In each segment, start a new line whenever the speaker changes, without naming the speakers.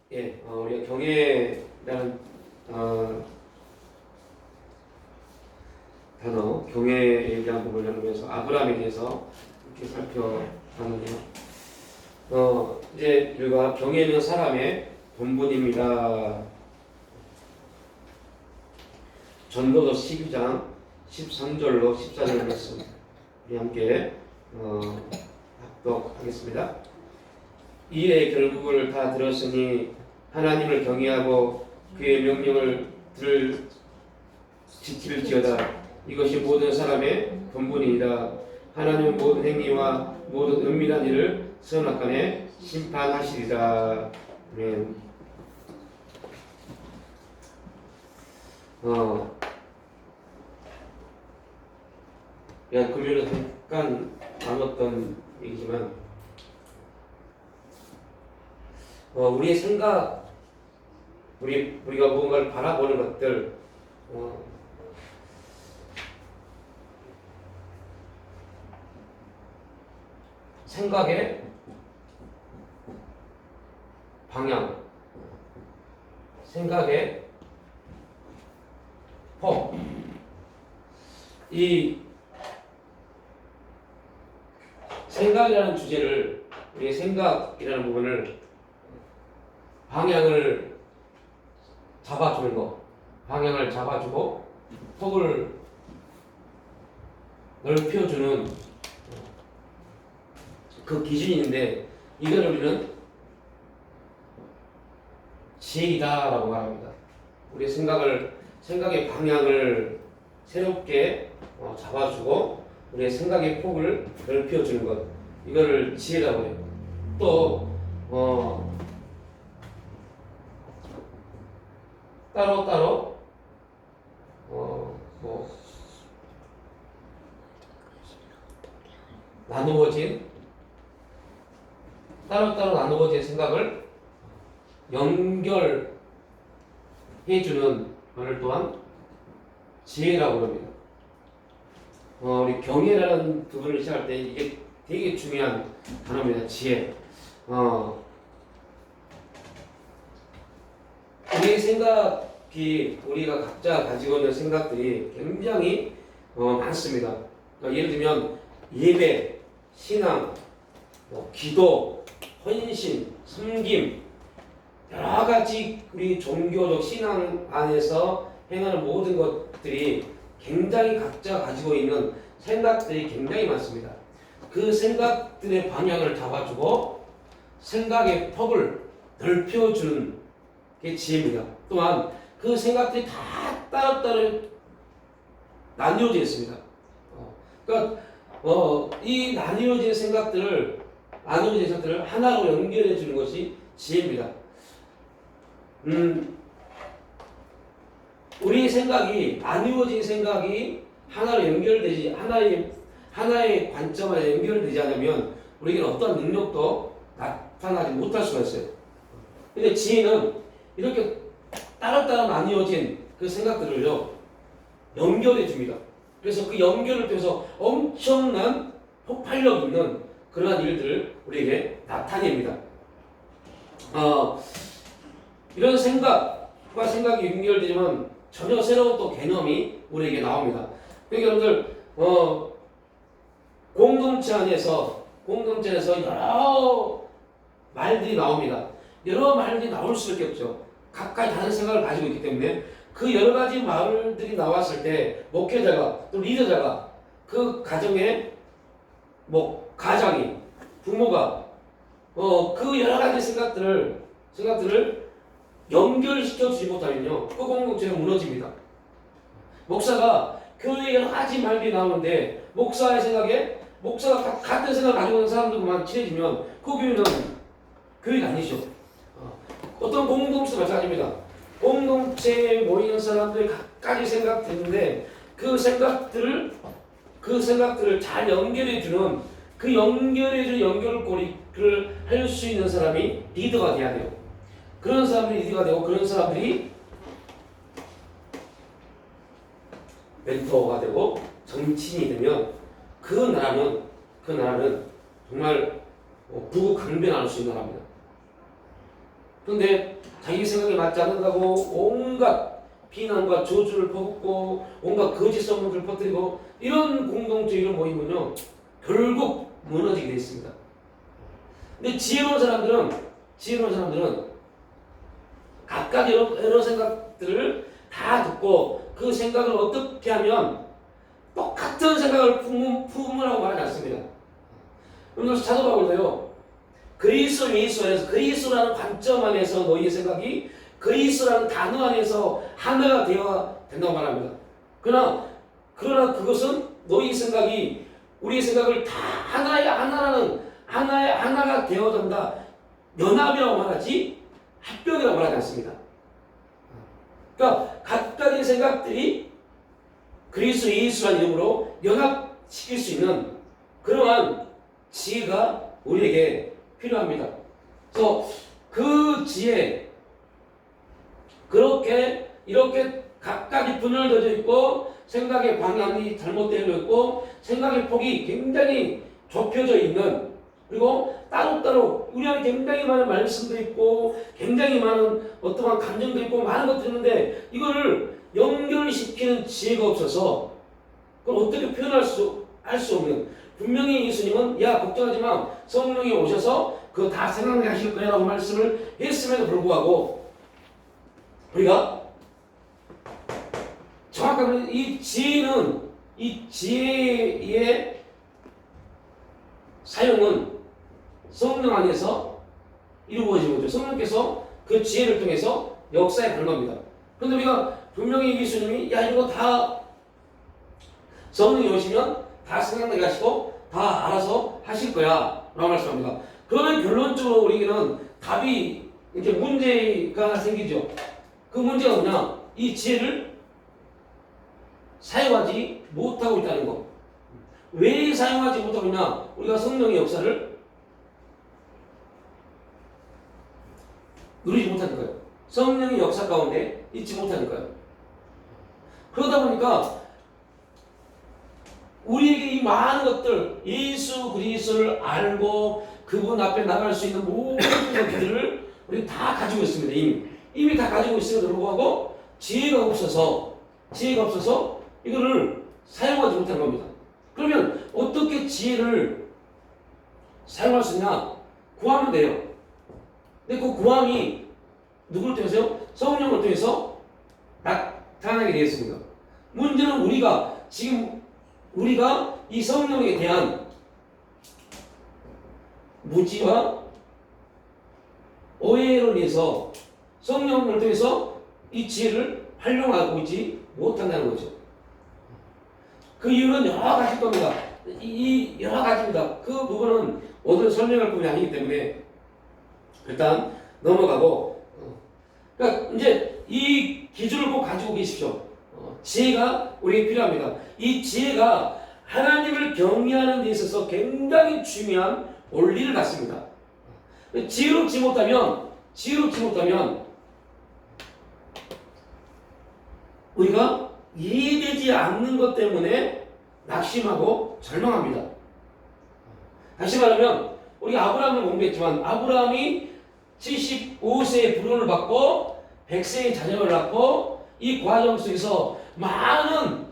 우리가 경외라는 단어, 경외에 대한 부분을 나누면서 아브라함에 대해서 이렇게 살펴봤는데요. 이제 우리가 경외는 사람의 본분입니다. 전도서 12장 13절로 14절 말씀 우리 함께 합독하겠습니다. 이에 결국을 다 들었으니 하나님을 경외하고 그의 명령을 지킬지어다. 이것이 모든 사람의 본분이니라. 하나님은 모든 행위와 모든 은밀한 일을 선악간에 심판하시리라. 아멘. 금요일에 잠깐 나눴던 얘기지만 우리의 생각, 우리가 무언가를 바라보는 것들, 생각의 방향, 생각의 폼, 이 생각이라는 주제를, 우리의 생각이라는 부분을 방향을 잡아주는 거, 방향을 잡아주고 폭을 넓혀주는 그 기준인데, 이걸 우리는 지혜이다라고 말합니다. 우리 생각의 방향을 새롭게 잡아주고 우리의 생각의 폭을 넓혀주는 것, 이거를 지혜라고 해요. 또 따로따로 따로따로 나누어진 생각을 연결해주는 것을 또한 지혜라고 합니다. 우리 경외라는 부분을 시작할 때 이게 되게 중요한 단어입니다. 지혜. 우리의 생각이, 우리가 각자 가지고 있는 생각들이 굉장히 많습니다. 예를 들면 예배, 신앙, 기도, 헌신, 섬김, 여러 가지 우리 종교적 신앙 안에서 행하는 모든 것들이 굉장히 각자 가지고 있는 생각들이 굉장히 많습니다. 그 생각들의 방향을 잡아주고 생각의 폭을 넓혀주는 게 지혜입니다. 또한 그 생각들이 다 따로따로 나뉘어져 있습니다. 그러니까 이 나뉘어진 생각들을 하나로 연결해 주는 것이 지혜입니다. 우리 생각이, 나뉘어진 생각이 하나로 연결되지, 하나의 관점에 연결되지 않으면 우리에게는 어떤 능력도 나타나지 못할 수가 있어요. 근데 지혜는 이렇게 따로따로 나뉘어진 그 생각들을요, 연결해 줍니다. 그래서 그 연결을 통해서 엄청난 폭발력 있는 그러한 일들을 우리에게 나타냅니다. 이런 생각과 생각이 연결되지만 전혀 새로운 또 개념이 우리에게 나옵니다. 그러니까 여러분들 공동체 안에서 여러 말들이 나옵니다. 여러 말들이 나올 수밖에 없죠. 각각 다른 생각을 가지고 있기 때문에 그 여러 가지 말들이 나왔을 때 목회자가, 또 리더자가 그 가정에 가장이, 부모가 그 여러 가지 생각들을 연결시켜주지 못하면요, 그 공동체는 무너집니다. 목사가 교회에 여러 가지 말들이 나오는데 목사가 같은 생각을 가지고 있는 사람들만 친해지면 그 교회는 교회가 아니죠. 어떤 공동체도 마찬가지입니다. 공동체에 모이는 사람들이 각가지 생각들인데 그 생각들을 잘 연결해주는, 그 연결해주는 연결고리를 할 수 있는 사람이 리더가 돼야 돼요. 그런 사람들이 리더가 되고, 그런 사람들이 멘토가 되고 정치인이 되면 그 나라는 정말 부강변할 수 있는 나라입니다. 그런데 자기 생각에 맞지 않는다고 온갖 비난과 저주를 퍼붓고 온갖 거짓 소문을 퍼뜨리고 이런 공동체 이런 모임은요 결국 무너지게 되어 있습니다. 근데 지혜로운 사람들은 각각 여러 생각들을 다 듣고 그 생각을 어떻게 하면 똑같은 생각을 품으라고 말하지 않습니다. 여러분들 사도 바울도요 그리스도 예수 안에서 그리스도라는 관점 안에서 너희의 생각이 그리스도라는 단어 안에서 하나가 되어야 된다고 말합니다. 그러나 그것은 너희 생각이 우리의 생각을 다 하나가 되어야 된다. 연합이라고 말하지 합병이라고 말하지 않습니다. 그러니까 각각의 생각들이 그리스도 예수라는 이름으로 연합시킬 수 있는 그러한 지혜가 우리에게 필요합니다. 그래서 그 지혜 이렇게 각각이 분열되어 있고 생각의 방향이 잘못되어 있고 생각의 폭이 굉장히 좁혀져 있는 그리고 따로따로 우리 안에 굉장히 많은 말씀도 있고 굉장히 많은 어떠한 감정도 있고 많은 것들이 있는데 이거를 연결시키는 지혜가 없어서 그걸 어떻게 표현할 수 없는 분명히 예수님은 야 걱정하지 마 성령이 오셔서 그거 다 생각나게 하실 거야 라고 말씀을 했음에도 불구하고 우리가 정확하게 이 지혜의 사용은 성령 안에서 이루어지는 거죠. 성령께서 그 지혜를 통해서 역사에 가는 겁니다. 그런데 우리가 분명히 예수님이 야 이거 다 성령이 오시면 다 생각나게 하시고 다 알아서 하실 거야 라고 말씀합니다. 그러면 결론적으로 우리에게는 답이 이렇게 문제가 생기죠. 그 문제가 뭐냐? 이 지혜를 사용하지 못하고 있다는 거. 왜 사용하지 못하고 있냐? 우리가 성령의 역사를 누리지 못하는 거예요. 성령의 역사 가운데 있지 못하는 거예요. 그러다 보니까 우리에게 이 많은 것들, 예수 그리스도를 알고 그분 앞에 나갈 수 있는 모든 것들을 우리 다 가지고 있습니다. 이미 다 가지고 있음에도 불구하고 지혜가 없어서 이거를 사용하지 못하는 겁니다. 그러면 어떻게 지혜를 사용할 수 있냐? 구하면 돼요. 근데 그 구함이 누구를 통해서요? 성령을 통해서 나타나게 되었습니다. 문제는 우리가 이 성령에 대한 무지와 오해로 인해서 성령을 통해서 이 지혜를 활용하고 있지 못한다는 거죠. 그 이유는 여러 가지일 겁니다. 이 여러 가지입니다. 그 부분은 오늘 설명할 부분이 아니기 때문에 일단 넘어가고 그러니까 이제 이 기준을 꼭 가지고 계십시오. 지혜가 우리에게 필요합니다. 이 지혜가 하나님을 경외하는 데 있어서 굉장히 중요한 원리를 갖습니다. 지혜롭지 못하면 우리가 이해되지 않는 것 때문에 낙심하고 절망합니다. 다시 말하면 우리 아브라함을 공부했지만 아브라함이 75세에 불운을 받고 100세에 자녀를 낳고 이 과정 속에서 많은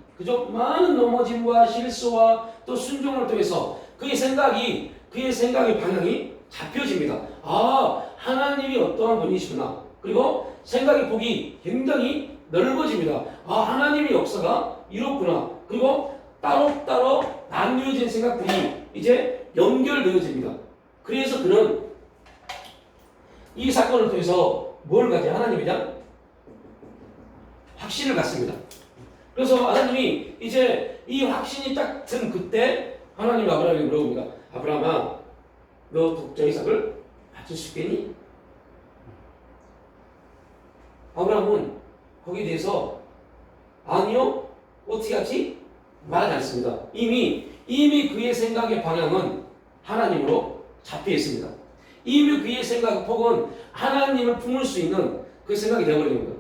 넘어짐과 실수와 또 순종을 통해서 그의 생각의 방향이 잡혀집니다. 아, 하나님이 어떠한 분이시구나. 그리고 생각의 폭이 굉장히 넓어집니다. 아, 하나님의 역사가 이렇구나. 그리고 따로따로 나뉘어진 생각들이 이제 연결되어집니다. 그래서 그는 이 사건을 통해서 뭘 가지? 하나님에 대한 확신을 갖습니다. 그래서 하나님이 이제 이 확신이 딱 든 그때 하나님이 아브라함에게 물어봅니다. 아브라함아, 너 독자 이삭을 바칠 수 있겠니? 아브라함은 거기에 대해서 아니요, 어떻게 하지? 말하지 않습니다. 이미 그의 생각의 방향은 하나님으로 잡혀 있습니다. 이미 그의 생각 폭은 하나님을 품을 수 있는 그 생각이 되어버린 겁니다.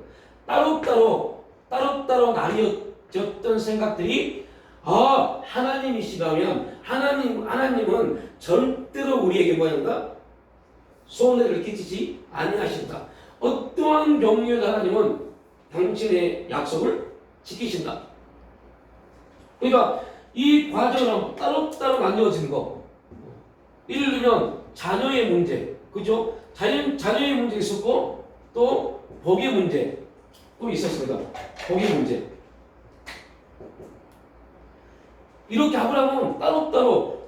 따로따로 나뉘어졌던 생각들이 하나님이시라면 하나님은 절대로 우리에게 뭐한다? 손해를 끼치지 아니하신다. 어떠한 이러한 경우에 하나님은 당신의 약속을 지키신다. 그러니까 이 과정은 따로따로 나뉘어진 거. 예를 들면 자녀의 문제, 그죠? 자녀의 문제 있었고 또 복의 문제 또 있었습니다. 복의 문제. 이렇게 아브라함은 따로따로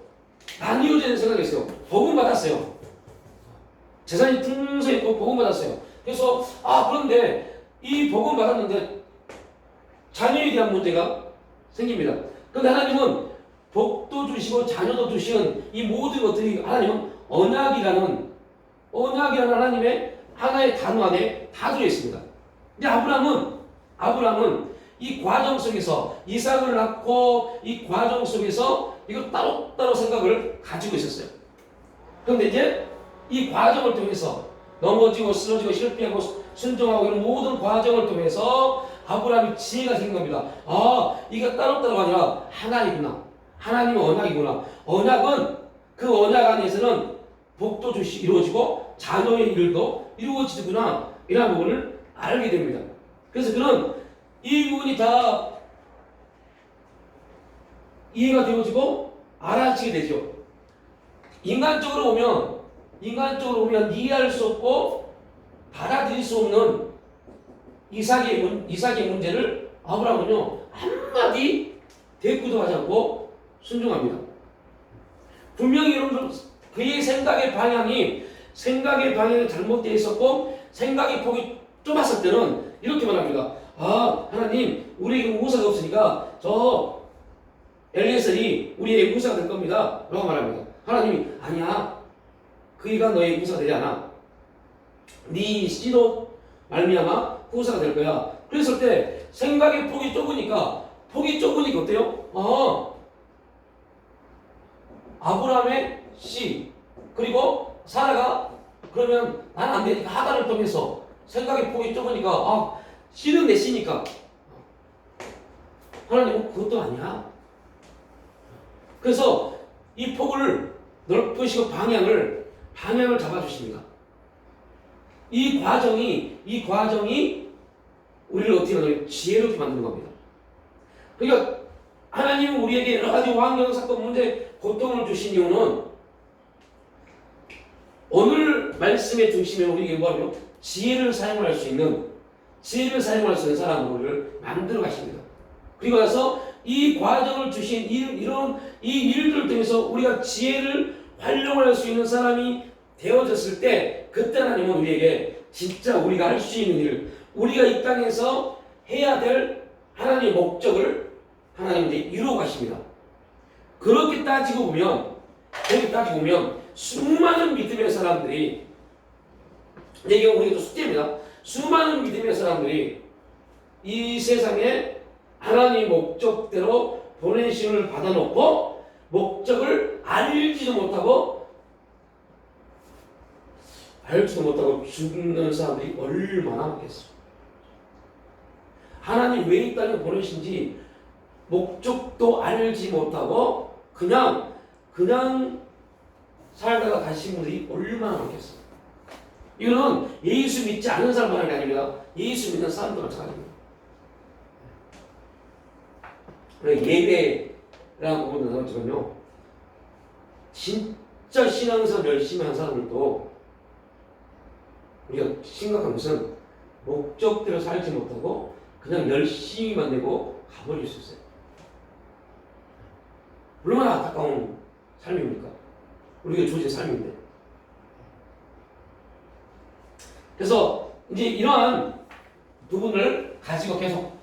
나뉘어지는 생각했어요. 복은 받았어요. 재산이 풍성히 있고 복은 받았어요. 그래서 그런데 이 복은 받았는데 자녀에 대한 문제가 생깁니다. 그런데 하나님은 복도 주시고 자녀도 주시는 이 모든 것들이 하나님은 언약이라는 하나님의 하나의 단어 안에 다 들어있습니다. 근데 아브라함은 이 과정 속에서 이삭을 낳고 이 과정 속에서 이거 따로따로 생각을 가지고 있었어요. 그런데 이제 이 과정을 통해서 넘어지고 쓰러지고 실패하고 순종하고 이런 모든 과정을 통해서 아브라함이 지혜가 생긴 겁니다. 이게 따로따로가 아니라 하나이구나. 하나님의 언약이구나. 언약은 그 언약 안에서는 복도 이루어지고 자녀의 일도 이루어지구나. 이런 부분을 알게 됩니다. 그래서 그런 이 부분이 다 이해가 되어지고 알아지게 되죠. 인간적으로 보면 이해할 수 없고 받아들일 수 없는 이삭의 문제를 아브라함은요 한마디 대꾸도 하지 않고 순종합니다. 분명히 여러분들 그의 생각의 방향이 잘못되어 있었고 생각의 폭이 좁았을 때는 이렇게 말합니다. 하나님 우리에게 우사가 없으니까 저 엘리에셀이 우리의 우사가 될 겁니다 라고 말합니다. 하나님이 아니야, 그이가 너의 우사가 되지 않아. 네 씨로 말미암아 후사가 될 거야. 그랬을 때 생각의 폭이 좁으니까 어때요? 아브라함의 씨 그리고 사라가 그러면 나는 안 되니까 하갈을 통해서 생각의 폭이 좁으니까 씨는 내 씨니까 하나님은 그것도 아니야. 그래서 이 폭을 넓으시고 방향을 잡아주십니다. 이 과정이 우리를 어떻게 하냐면 지혜롭게 만드는 겁니다. 그러니까 하나님은 우리에게 여러 가지 환경, 사건, 문제, 고통을 주신 이유는 오늘 말씀의 중심에 우리에게 뭐하며 지혜를 사용할 수 있는 사람을 만들어 가십니다. 그리고 나서 이 과정을 주신 이런 일들을 통해서 우리가 지혜를 활용할 수 있는 사람이 되어졌을 때 그때 하나님은 우리에게 진짜 우리가 할 수 있는 일, 우리가 이 땅에서 해야 될 하나님의 목적을 하나님이 이루어 가십니다. 그렇게 따지고 보면 수많은 믿음의 사람들이, 내 경우 우리도 숙제입니다. 수많은 믿음의 사람들이 이 세상에 하나님의 목적대로 보내심을 받아놓고 목적을 알지도 못하고 죽는 사람들이 얼마나 많겠어. 하나님 왜 이 땅에 보내신지 목적도 알지 못하고 그냥 살다가 가신 분들이 얼마나 많겠어. 이거는 예수 믿지 않는 사람만이 아닙니다. 예수 믿는 사람도 마찬가지입니다. 예배라는 부분은 지금요, 진짜 신앙에서 열심히 한 사람들도 우리가 심각한 것은 목적대로 살지 못하고 그냥 열심히만 내고 가버릴 수 있어요. 얼마나 안타까운 삶입니까? 우리가 주어진 삶인데. 그래서 이제 이러한 부분을 가지고 계속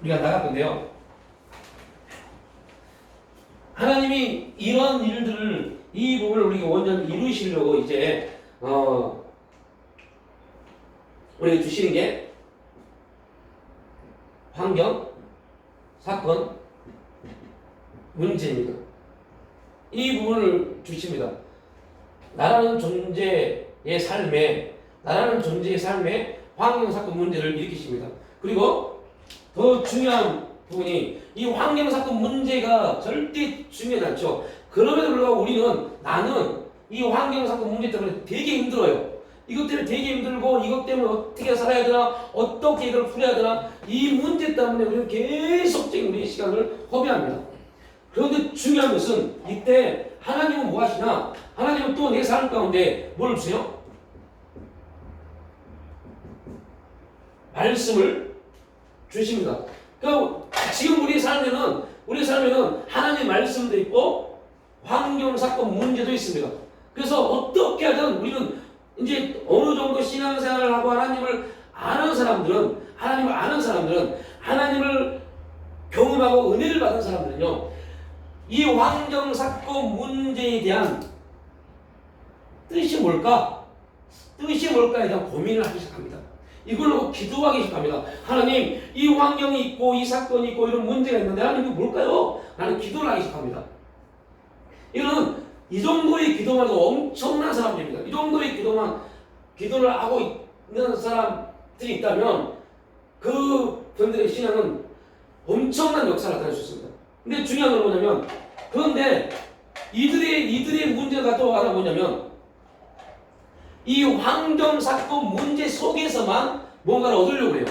우리가 나갈 건데요. 하나님이 이런 일들을, 이 부분을 우리가 완전히 이루시려고 이제 우리가 주시는 게 환경, 사건, 문제입니다. 이 부분을 주십니다. 나라는 존재의 삶에 환경, 사건, 문제를 일으키십니다. 그리고 더 중요한 부분이 이 환경, 사건, 문제가 절대 중요하지 않죠. 그럼에도 불구하고 나는 이 환경, 사건, 문제 때문에 되게 힘들어요. 이것 때문에 되게 힘들고 이것 때문에 어떻게 살아야 되나 어떻게 이걸 풀어야 되나 이 문제 때문에 우리는 계속적인 우리의 시간을 허비합니다. 그런데 중요한 것은 이때 하나님은 뭐 하시나? 하나님은 또 내 삶 가운데 뭘 주세요? 말씀을 주십니다. 그러니까 지금 우리 삶에는 하나님의 말씀도 있고 환경, 사건, 문제도 있습니다. 그래서 어떻게 하든 우리는 이제 어느 정도 신앙생활을 하고 하나님을 아는 사람들은 하나님을 경험하고 은혜를 받은 사람들은요, 이 환경, 사건, 문제에 대한 뜻이 뭘까에 대한 고민을 하기 시작합니다. 이걸로 기도하기 시작합니다. 하나님, 이 환경이 있고 이 사건이 있고 이런 문제가 있는데 하나님 이거 뭘까요? 나는 기도를 하기 시작합니다. 이거는 이 정도의 기도만 해도 엄청난 사람들입니다. 이 정도의 기도를 하고 있는 사람들이 있다면 그 분들의 신앙은 엄청난 역사를 나타낼 수 있습니다. 근데 중요한 건 뭐냐면, 그런데 이들의 문제가 또 하나 뭐냐면, 이 환경, 사건, 문제 속에서만 뭔가를 얻으려고 해요.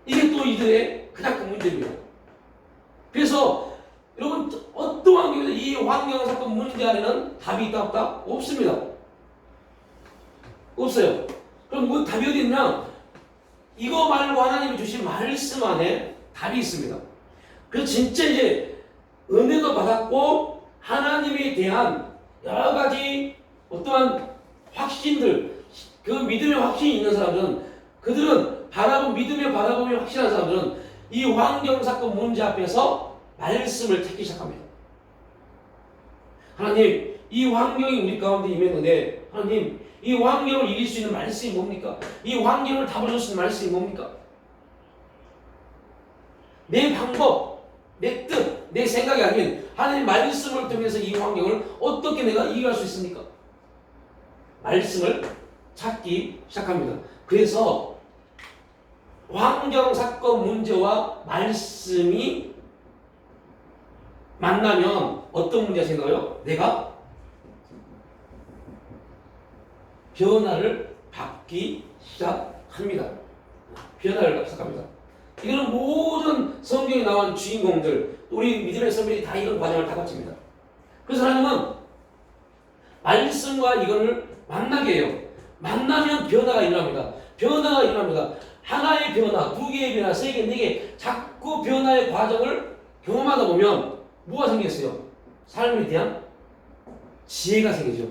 이게 또 이들의 가장 큰 문제입니다. 그래서 여러분, 어떤 환경에서 이 환경, 사건, 문제 안에는 답이 있다 없다? 없습니다. 없어요. 그럼 뭐 답이 어디 있냐? 이거 말고 하나님이 주신 말씀 안에 답이 있습니다. 그래서 진짜 이제 은혜도 받았고 하나님에 대한 여러 가지 어떠한 확신들, 그 믿음의 확신이 있는 사람들은, 그들은 믿음의 바라봄이 확실한 사람들은 이 환경, 사건, 문제 앞에서 말씀을 찾기 시작합니다. 하나님, 이 환경이 우리 가운데 임했는데 하나님, 이 환경을 이길 수 있는 말씀이 뭡니까? 이 환경을 답을 줄 수 있는 말씀이 뭡니까? 내 방법, 내 뜻, 내 생각이 아닌 하나님 말씀을 통해서 이 환경을 어떻게 내가 이겨갈 수 있습니까? 말씀을 찾기 시작합니다. 그래서 환경, 사건, 문제와 말씀이 만나면 어떤 문제가 생겨요? 내가 변화를 받기 시작합니다. 변화를 받기 시작합니다. 이거는 모든 성경에 나온 주인공들, 우리 믿음의 선배들이 다 이런 과정을 다 거칩니다. 그래서 하나님은 말씀과 이거를 만나게 해요. 만나면 변화가 일어납니다. 변화가 일어납니다. 하나의 변화, 두 개의 변화, 세 개, 네 개, 자꾸 변화의 과정을 경험하다 보면 뭐가 생겼어요? 삶에 대한 지혜가 생기죠.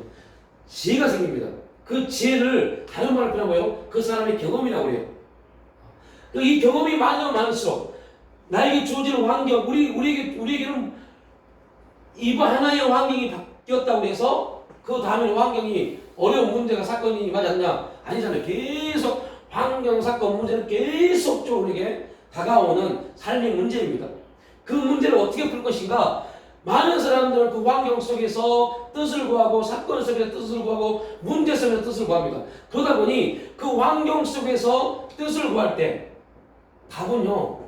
지혜가 생깁니다. 그 지혜를 다른 말로 표현하면 뭐예요? 그 사람의 경험이라고 해요. 이 경험이 많으면 많을수록 나에게 주어지는 환경, 우리에게는 이번 하나의 환경이 바뀌었다고 해서 그 다음에 환경이 어려운 문제가 사건이 임하지 않냐? 아니잖아요. 계속 환경, 사건, 문제는 계속적으로 우리에게 다가오는 삶의 문제입니다. 그 문제를 어떻게 풀 것인가? 많은 사람들은 그 환경 속에서 뜻을 구하고 사건 속에서 뜻을 구하고 문제 속에서 뜻을 구합니다. 그러다 보니 그 환경 속에서 뜻을 구할 때 답은요,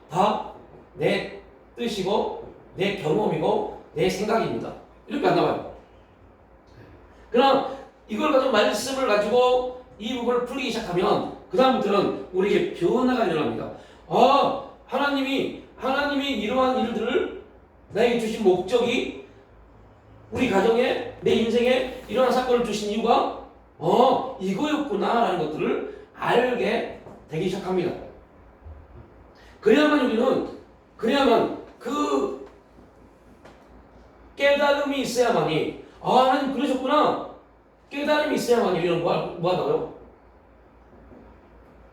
다 내 뜻이고 내 경험이고 내 생각입니다. 이렇게 안 나와요. 그럼 이걸 가지고 말씀을 가지고 이 부분을 풀기 시작하면 그 다음부터는 우리에게 변화가 일어납니다. 하나님이 이러한 일들을 나에게 주신 목적이 우리 가정에, 내 인생에 이러한 사건을 주신 이유가 이거였구나 라는 것들을 알게 되기 시작합니다. 그래야만 그 깨달음이 있어야만이 하나님 그러셨구나, 깨달음이 있어야만이 우리는 뭐 하다고요?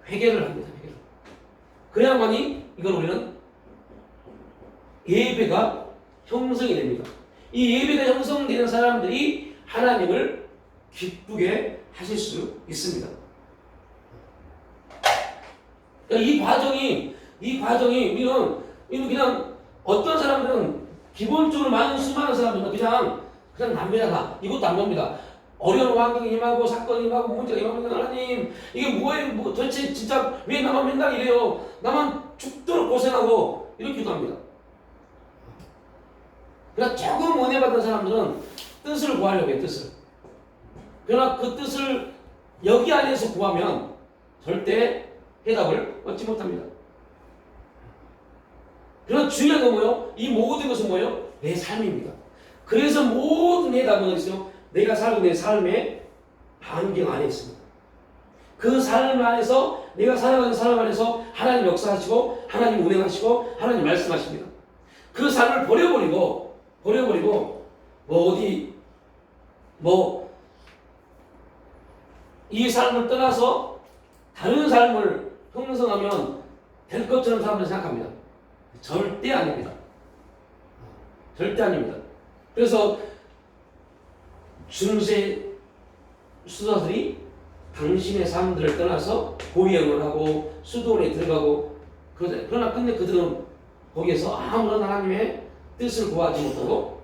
회개를 합니다. 회개를. 그래야만이 이걸 우리는 예배가 형성이 됩니다. 이 예배가 형성되는 사람들이 하나님을 기쁘게 하실 수 있습니다. 이 과정이 우리는 그냥 어떤 사람들은 기본적으로 수많은 사람들은 그냥 남매다. 이것도 안 봅니다. 어려운 환경이 임하고 사건이 임하고 문제가 임하면 하나님 이게 뭐예요? 도대체 진짜 왜 나만 맨날 이래요? 나만 죽도록 고생하고 이렇게 기도합니다. 그러니까 조금 은혜 받은 사람들은 뜻을 구하려고 해요. 뜻을. 그러나 그 뜻을 여기 안에서 구하면 절대 해답을 얻지 못합니다. 그러나 중요한 건 뭐예요? 이 모든 것은 뭐예요? 내 삶입니다. 그래서 모든 해답은 어디 있어요? 내가 살고 있는 삶의 반경 안에 있습니다. 그 삶 안에서 내가 살아가는 삶 안에서 하나님 역사하시고 하나님 운행하시고 하나님 말씀하십니다. 그 삶을 버려버리고 이 삶을 떠나서 다른 삶을 형성하면 될 것처럼 사람들은 생각합니다. 절대 아닙니다. 절대 아닙니다. 그래서 중세 수도사들이 당신의 삶들을 떠나서 고위험을 하고 수도원에 들어가고 그러나 끝내 그들은 거기에서 아무런 하나님의 뜻을 구하지 못하고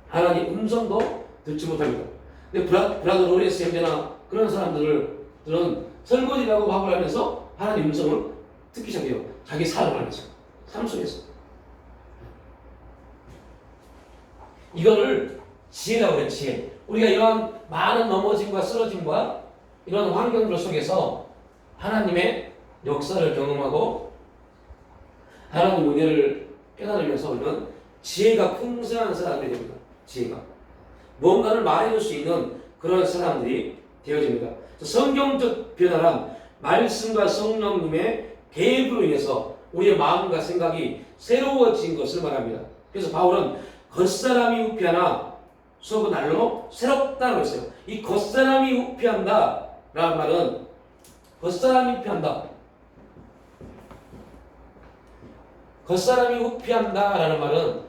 하나님의 음성도 듣지 못합니다. 근데 브라더 로레스 형제나 그런 사람들은 설거지라고 밥을 하면서 하나님 음성을 듣기 시작해요. 자기 삶을 하면서, 삶 속에서. 이거를 지혜라고 해요. 지혜. 우리가 이런 많은 넘어짐과 쓰러짐과 이런 환경들 속에서 하나님의 역사를 경험하고 하나님 은혜를 깨달으면서 우리는 지혜가 풍성한 사람들이 됩니다. 지혜가 뭔가를 말해줄 수 있는 그런 사람들이 되어집니다. 성경적 변화란 말씀과 성령님의 개입으로 인해서 우리의 마음과 생각이 새로워진 것을 말합니다. 그래서 바울은 겉사람이 후피하나 속은 날로 새롭다고 했어요. 이 겉사람이 후피한다 라는 말은 겉사람이 후피한다. 겉사람이 후피한다 라는 말은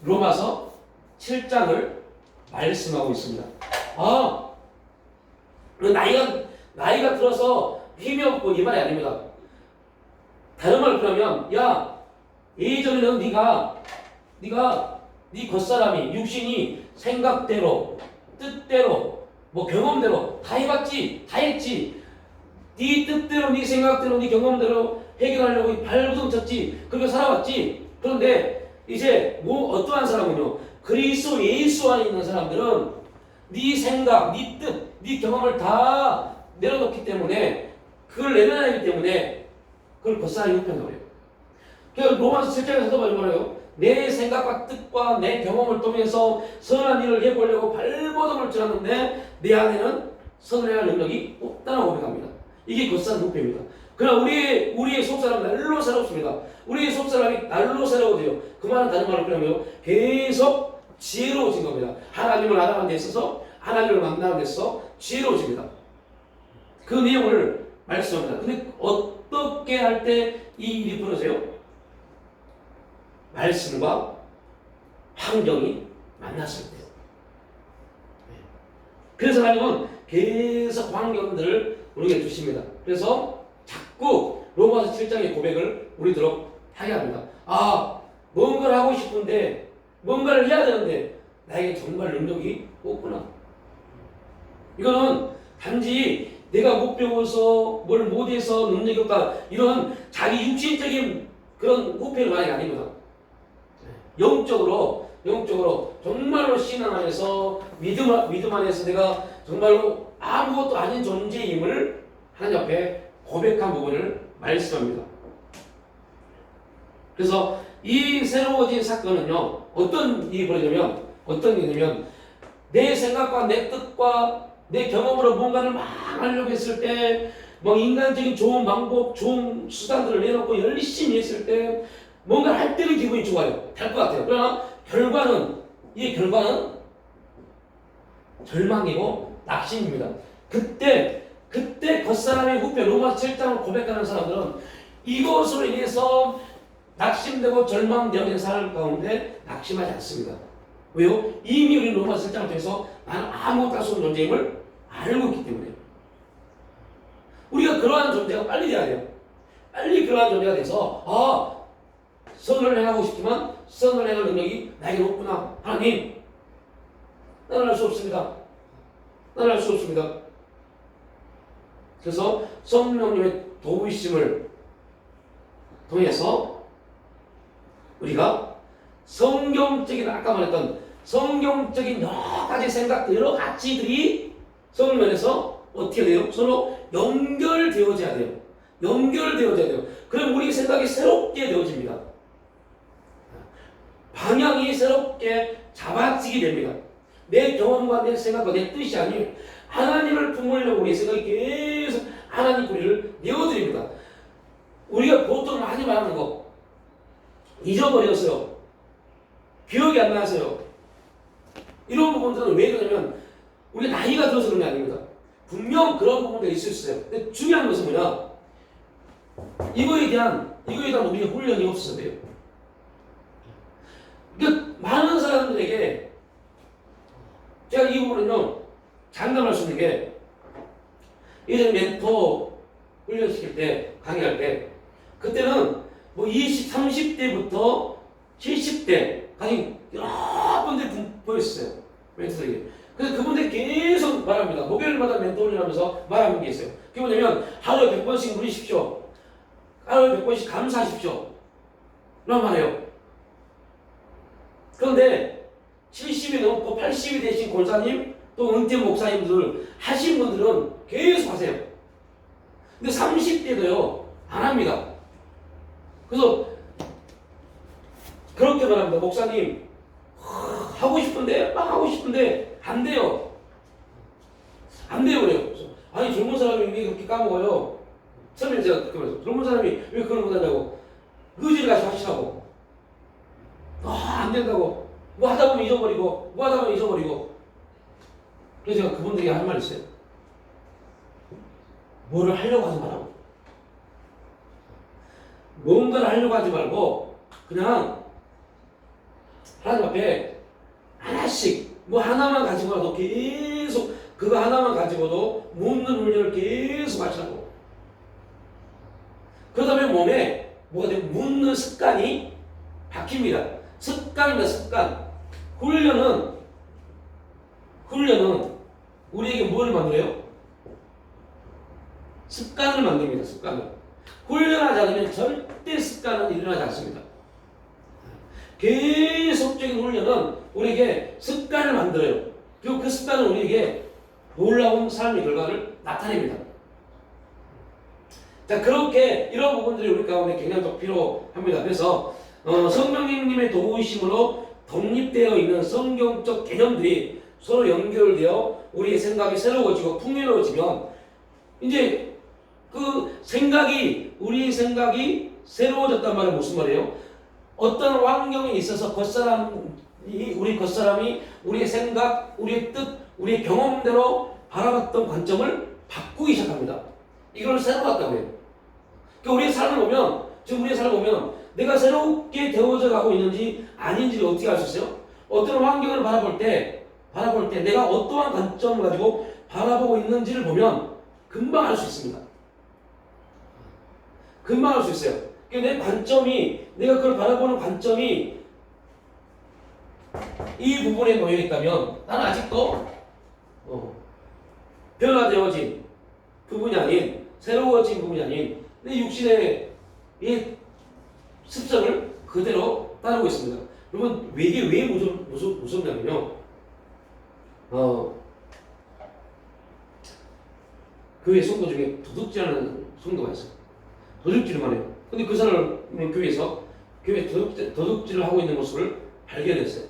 로마서 7장을 말씀하고 있습니다. 나이가 들어서 힘이 없고 이 말이 아닙니다. 다른 말로 그러면 예전에는 네가 네 겉사람이 육신이 생각대로 뜻대로 경험대로 다 해봤지, 다 했지. 네 뜻대로 네 생각대로 네 경험대로 해결하려고 발부둥 쳤지. 그렇게 살아왔지. 그런데 이제 어떠한 사람은요, 그리스도 예수 안에 있는 사람들은 네 생각, 네 뜻, 네 경험을 다 내려놓기 때문에 그걸 내려놔야기 때문에 그걸 겉사람이 후편다고 해요. 그래서 로마서 7장에서도 뭐래요? 내 생각과 뜻과 내 경험을 통해서 선한 일을 해보려고 발버둥을 쳤는데 내 안에는 선을 해야 할 능력이 없다고 고백합니다. 이게 겉사람 후편입니다. 그러나 우리의 속사람은 날로 새롭습니다. 우리의 속사람이 날로 새로워져요. 그 말은 다른 말로 표현하면 계속 지혜로워진 겁니다. 하나님을 알아가는 데 있어서 하나님을 만나는 데 있어서 지혜로워집니다. 그 내용을 말씀합니다. 근데 어떻게 할 때 이 일이 벌어져요? 말씀과 환경이 만났을 때요. 그래서 하나님은 계속 환경들을 우리에게 주십니다. 그래서 자꾸 로마서 7장의 고백을 우리도록 하게 합니다. 뭔가를 하고 싶은데 뭔가를 해야 되는데 나에게 정말 능력이 없구나. 이거는 단지 내가 못 배워서 뭘 못해서 능력이 없다 이런 자기 육신적인 그런 후패를 말하는 게 아닙니다. 영적으로 정말로 신앙 안에서 믿음 안에서 내가 정말로 아무것도 아닌 존재임을 하나님 앞에 고백한 부분을 말씀합니다. 그래서 이 새로워진 사건은요, 어떤 일이 벌어지냐면 내 생각과 내 뜻과 내 경험으로 뭔가를 막 하려고 했을 때 인간적인 좋은 방법, 좋은 수단들을 내놓고 열심히 했을 때 뭔가를 할 때는 기분이 좋아요. 될 것 같아요. 그러나 이 결과는 절망이고 낙심입니다. 그때 겉사람의 후패 로마서 7장을 고백하는 사람들은 이것으로 인해서 낙심되고 절망되어진 사람 가운데 낙심하지 않습니다. 왜요? 이미 우리 로마서 7장을 통해서 나는 아무것도 할 수 없는 존재임을 알고 있기 때문에 우리가 그러한 존재가 빨리 돼야 돼요. 빨리 그러한 존재가 돼서 선을 행하고 싶지만 선을 행할 능력이 나에게 없구나. 하나님, 나는 할 수 없습니다. 그래서 성령님의 도우심을 통해서 우리가 성경적인 아까 말했던 성경적인 여러 가지 생각들, 여러 가치들이 성면에서 어떻게 돼요? 서로 연결되어져야 돼요. 연결되어져야 돼요. 그럼 우리 생각이 새롭게 되어집니다. 방향이 새롭게 잡아지게 됩니다. 내 경험과 내 생각과 내 뜻이 아니에요. 하나님을 품으려고 우리 생각이 계속 하나님 뿌리를 내어드립니다. 우리가 보통 많이 말하는 거 잊어버렸어요. 기억이 안 나서요. 이런 부분들은 왜 그러냐면 우리 나이가 들어서 그런 게 아닙니다. 분명 그런 부분들이 있을 수 있어요. 근데 중요한 것은 뭐냐? 이거에 대한 우리가 훈련이 없어서 돼요. 그러니까 많은 사람들에게 제가 이 부분은요 장담할 수 있는 게 예전에 멘토 훈련시킬 때 강의할 때 그때는 뭐 20, 30대부터 70대까지 여러 분들이 보였어요. 멘토들에게. 그래서 그분들이 계속 말합니다. 목요일마다 멘토 훈련하면서 말하는 게 있어요. 그게 뭐냐면 하루에 100번씩 누리십시오. 하루에 100번씩 감사하십시오. 라고 말해요. 그런데 70이 넘고 80이 되신 권사님 또 은퇴 목사님들 하신 분들은 계속 하세요. 근데 30대도요 안 합니다. 그래서 그렇게 말합니다. 목사님 하고 싶은데 막 하고 싶은데 안 돼요. 안 돼요 그래요. 그래서 아니 젊은 사람이 왜 그렇게 까먹어요? 처음에 제가 그렇게 말했어요. 젊은 사람이 왜 그런 거 하냐고. 의지를 가지고 하시라고. 안 된다고. 뭐 하다 보면 잊어버리고 뭐 하다 보면 잊어버리고. 그래서 제가 그분들에게 할 말이 있어요. 뭐를 하려고 하지 말라고. 뭔가를 하려고 하지 말고 그냥 하나님 앞에 하나씩 뭐 하나만 가지고라도 계속 그거 하나만 가지고도 묻는 훈련을 계속 하시라고. 그러다 보면 몸에 뭐가 되면 묻는 습관이 바뀝니다. 습관입니다. 습관. 훈련은 우리에게 뭐를 만들어요? 습관을 만듭니다. 습관을. 훈련하지 않으면 절대 습관은 일어나지 않습니다. 계속적인 훈련은 우리에게 습관을 만들어요. 그리고 그 습관은 우리에게 놀라운 삶의 결과를 나타냅니다. 자, 그렇게 이런 부분들이 우리 가운데 굉장히 필요합니다. 그래서 성령님의 도우심으로 독립되어 있는 성경적 개념들이 서로 연결되어 우리의 생각이 새로워지고 풍요로워지면 이제 그 생각이 우리의 생각이 새로워졌단 말은 무슨 말이에요? 어떤 환경에 있어서 우리 겉사람이 우리의 생각, 우리의 뜻, 우리의 경험대로 바라봤던 관점을 바꾸기 시작합니다. 이걸 새로 봤다고 해요. 그러니까 우리의 삶을 보면, 지금 우리의 삶을 보면 내가 새롭게 되어져 가고 있는지 아닌지를 어떻게 알 수 있어요? 어떤 환경을 바라볼 때 내가 어떠한 관점을 가지고 바라보고 있는지를 보면 금방 알 수 있습니다. 금방 알 수 있어요. 내 관점이, 내가 그걸 바라보는 관점이 이 부분에 놓여 있다면 나는 아직도 변화되어진 부분이 아닌, 새로워진 부분이 아닌 내 육신의 이 습성을 그대로 따르고 있습니다. 여러분, 이게 왜 무섭냐면요. 교회 성도 중에 도둑질하는 성도가 있어요. 도둑질만 해요. 근데 그 사람은 교회에서 도둑질을 하고 있는 모습을 발견했어요.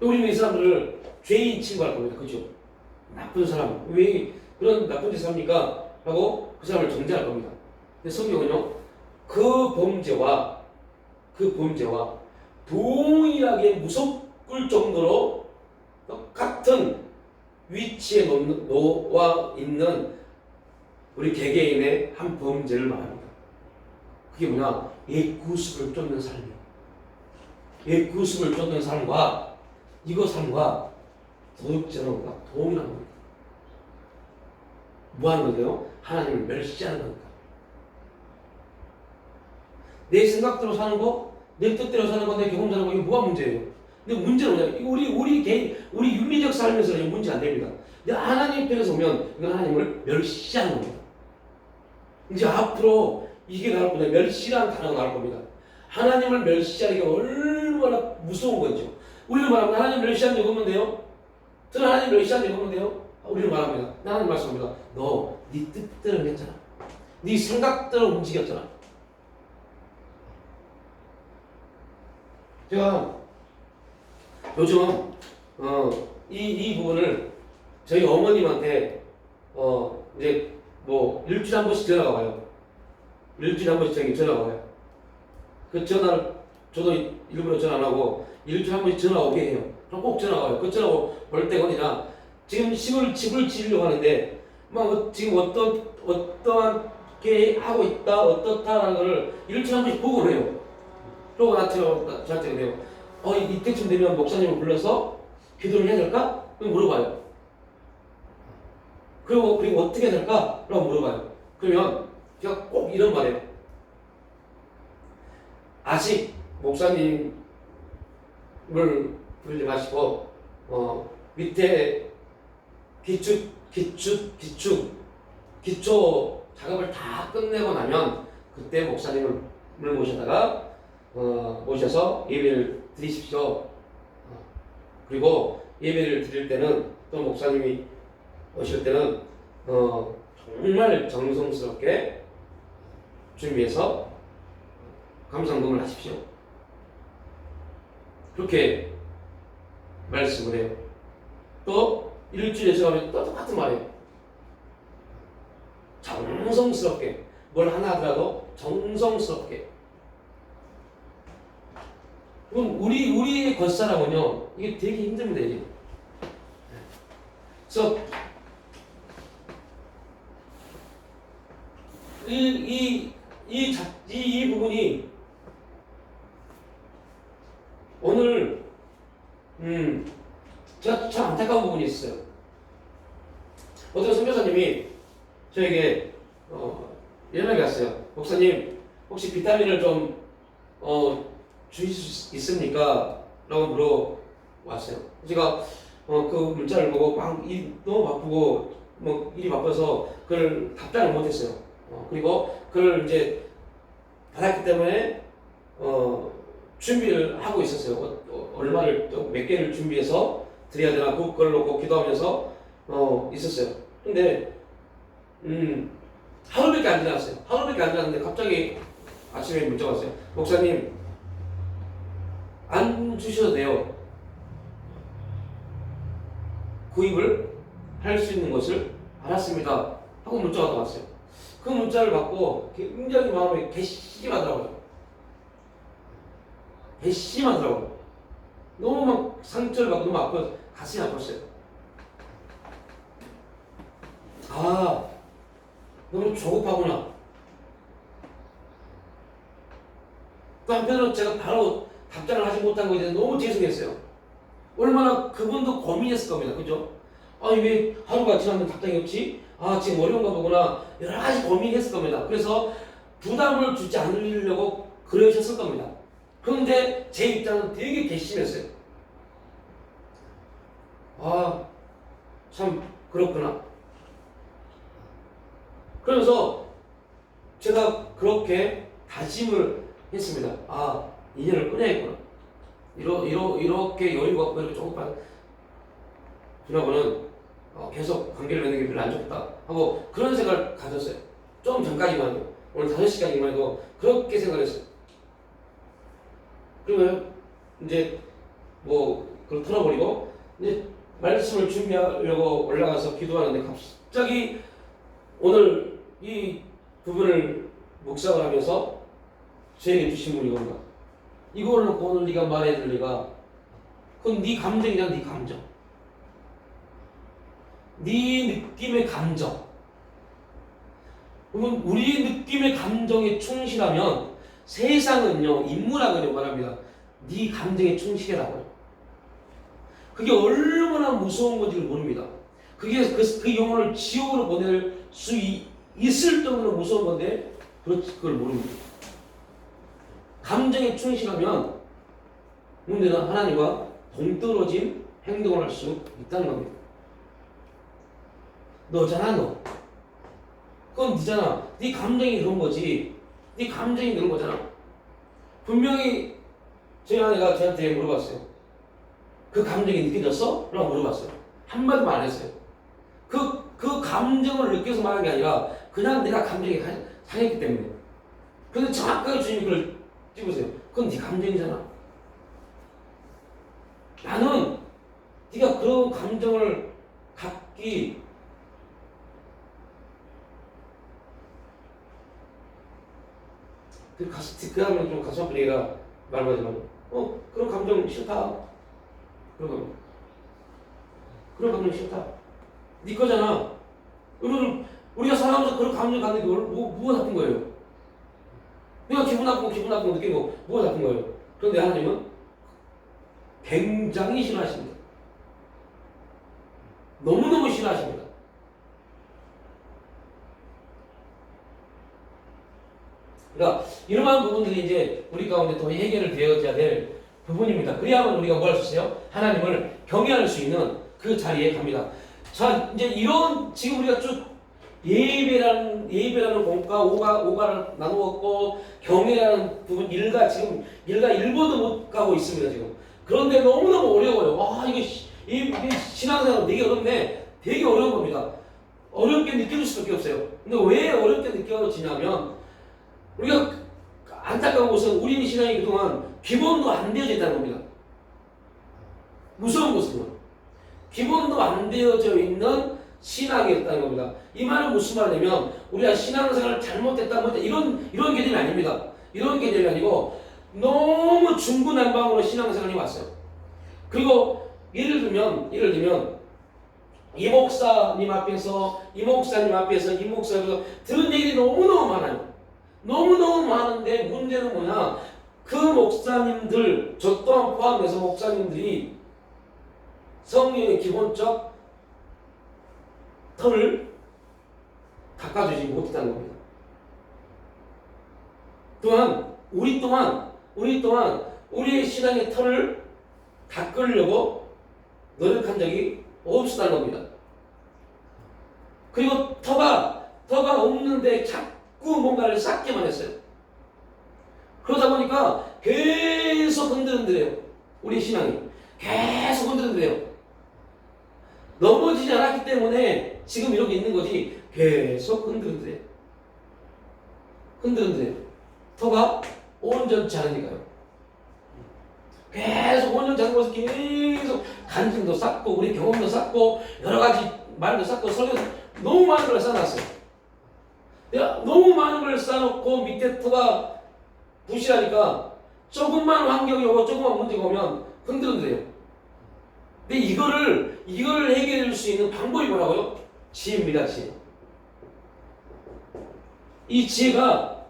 우리는 이 사람들을 죄인 취급할 겁니다. 그죠? 나쁜 사람. 왜 그런 나쁜 짓을 합니까? 라고 그 사람을 정죄할 겁니다. 근데 성경은요, 그 범죄와 동일하게 무섭을 정도로 똑같은 위치에 놓아 있는 우리 개개인의 한 범죄를 말합니다. 그게 뭐냐? 옛 구습을 쫓는 삶이에요. 옛 구습을 쫓는 삶과 이거 삶과 도둑질하는 것과 동일한 겁니다. 뭐 하는 거예요? 하나님을 멸시하는 겁니다. 내 생각대로 사는 거, 내 뜻대로 사는 거, 내 경험대로 사는 거, 이게 뭐가 문제예요? 근데 문제는 뭐냐? 우리 개인, 우리 윤리적 삶에서는 문제 안 됩니다. 근데 하나님 편에서 보면 이건 하나님을 멸시하는 겁니다. 이제 앞으로 이게 나올 겁니다. 멸시라는 단어가 나올 겁니다. 하나님을 멸시하는 게 얼마나 무서운 건지요. 우리는 말하면 하나님 멸시한 적 없는데요. 저는 하나님 멸시한 적 없는데요. 우리는 말합니다. 하나님 말씀합니다. 너 네 뜻대로 했잖아. 네 생각대로 움직였잖아. 제가 요즘 이 부분을 저희 어머님한테 이제 뭐 일주일에 한 번씩 전화가 와요. 일주일에 한 번씩 저에게 전화가 와요. 그 전화를 저도 일부러 전화 안 하고 일주일에 한 번씩 전화 오게 해요. 그럼 꼭 전화가 와요. 그 전화 올 때가 어디냐? 지금 집을 지으려고 하는데 막 지금 어떠한 게 하고 있다 어떻다라는 걸 일주일에 한 번씩 보고를 해요. 그러고 저한테 그래요. 이때쯤 되면 목사님을 불러서 기도를 해야 될까? 물어봐요. 그리고 어떻게 해야 될까? 라고 물어봐요. 그러면 제가 꼭 이런 말이에요. 아직 목사님을 불리지 마시고 밑에 기초 작업을 다 끝내고 나면 그때 목사님을 모셔서 예배를 드리십시오. 그리고 예배를 드릴 때는 또 목사님이 오실 때는 정말 정성스럽게 준비해서 감상동을 하십시오. 그렇게 말씀을 해요. 또 일주일에 들어가면 또 똑같은 말이에요. 정성스럽게 뭘 하나 하더라도 정성스럽게. 그럼 우리의 겉사람은요 이게 되게 힘듭니다. 이게. 그래서 이 부분이 오늘 제가 참 안타까운 부분이 있어요. 어떤 선교사님이 저에게 연락이 왔어요. 목사님 혹시 비타민을 좀 주실 수 있습니까? 라고 물어왔어요. 제가 그 문자를 보고 막 너무 바쁘고 뭐 일이 바빠서 그걸 답장을 못했어요. 그리고 그걸 이제 받았기 때문에 준비를 하고 있었어요. 얼마를 몇 개를 준비해서 드려야 되나 그걸 놓고 기도하면서 있었어요. 근데 하루밖에 안 지났어요. 하루밖에 안 지났는데 갑자기 아침에 문자가 왔어요. 목사님 안 주셔도 돼요. 구입을 할 수 있는 것을 알았습니다. 하고 문자가 왔어요. 그 문자를 받고 굉장히 마음이 괘씸하더라고요. 괘씸하더라고요. 너무 막 상처를 받고 너무 아파서 가슴이 아팠어요. 너무 조급하구나. 또 한편으로 제가 바로 답장을 하지 못한 거에 대해서 너무 죄송했어요. 얼마나 그분도 고민했을 겁니다. 그죠? 왜 하루가 지났는데 답장이 없지? 지금 어려운가 보구나. 여러 가지 고민했을 겁니다. 그래서 부담을 주지 않으려고 그러셨을 겁니다. 그런데 제 입장은 되게 괘씸했어요. 참 그렇구나. 그러면서 제가 그렇게 다짐을 했습니다. 인연을 끊어야겠구나. 이렇게 여유가 없고 이렇게 조급한 분하고는 계속 관계를 맺는 게 별로 안 좋다 하고 그런 생각을 가졌어요. 좀 전까지만 해도 오늘 5시간이만 해도 그렇게 생각했어요. 그러면 이제 그걸 털어버리고 이제 말씀을 준비하려고 올라가서 기도하는데 갑자기 오늘 이 부분을 묵상을 하면서 저에게 주신 분이 뭔가 이걸 놓고 오늘 네가 말해야 될 리가 그건 네 감정이잖아. 네 감정, 네 느낌의 감정. 그러면 우리 느낌의 감정에 충실하면 세상은요 인문학은요 말합니다. 네 감정에 충실하라고요. 그게 얼마나 무서운 건지를 모릅니다. 그게 그 영혼을 지옥으로 보낼 수 있을 정도로 무서운 건데 그걸 모릅니다. 감정에 충실하면 문제는 하나님과 동떨어진 행동을 할 수 있다는 겁니다. 너잖아 너. 그건 네잖아. 네 감정이 그런 거지. 네 감정이 그런 거잖아. 분명히 저희 아내가 저한테 물어봤어요. 그 감정이 느껴졌어? 라고 물어봤어요. 한마디도 안 했어요. 그 감정을 느껴서 말한 게 아니라 그냥 내가 감정이 상했기 때문에. 근데 정확하게 주님이 그걸 찝으세요. 그건 네 감정이잖아. 나는 네가 그런 감정을 갖기 그 다음에 좀 가슴 아픈 얘기가 말하지만 그런 감정 싫다. 그런 감정 싫다. 네 거잖아. 우리가 살아가면서 그런 감정 갖는 게 뭐가 나쁜 거예요? 내가 기분 나쁜 거 느끼고 뭐가 나쁜 거예요? 그런데 하나님은 굉장히 싫어하십니다. 너무너무 싫어하십니다. 그러니까 이러한 부분들이 이제 우리 가운데 더 해결을 되어야 될 부분입니다. 그래야만 우리가 뭐 할 수 있어요? 하나님을 경외할 수 있는 그 자리에 갑니다. 자, 이제 이런 지금 우리가 쭉 예배라는 공과 오가를 나누었고 경외라는 부분 일과 1번도 못 가고 있습니다 지금. 그런데 너무너무 어려워요. 와 이게 신앙생활 되게 어렵네. 되게 어려운 겁니다. 어렵게 느껴질 수밖에 없어요. 근데 왜 어렵게 느껴지냐면 우리가 안타까운 것은 우리 신앙이 그동안 기본도 안 되어져 있다는 겁니다. 무서운 것은요. 기본도 안 되어져 있는 신앙이었다는 겁니다. 이 말은 무슨 말이냐면 우리가 신앙생활을 잘못했다 이런 개념이 아닙니다. 이런 개념이 아니고 너무 중구난방으로 신앙생활이 왔어요. 그리고 예를 들면 이 목사님 앞에서 이 목사가 들은 얘기 너무너무 많아요. 너무너무 많은데 문제는 뭐냐? 그 목사님들, 저 또한 포함해서 목사님들이 성령의 기본적 털을 닦아주지 못했다는 겁니다. 또한 우리의 신앙의 털을 닦으려고 노력한 적이 없었다는 겁니다. 그리고 터가 없는데 자꾸 뭔가를 쌓기만 했어요. 그러다 보니까 계속 흔들흔들해요. 우리 신앙이 계속 흔들흔들해요. 넘어지지 않았기 때문에 지금 이렇게 있는 거지. 계속 흔들흔들해요. 터가 온전치 않으니까요. 계속 온전치 않은 것을 계속 간증도 쌓고 우리 경험도 쌓고 여러 가지 말도 쌓고 설교 너무 많은 걸 쌓아놨어요. 내가 너무 많은 걸 쌓아놓고 밑에 터가 부실하니까 조금만 환경이 오고 조금만 문제가 오면 흔들흔들해요. 근데 이거를 해결할 수 있는 방법이 뭐라고요? 지혜입니다. 지혜. 이 지혜가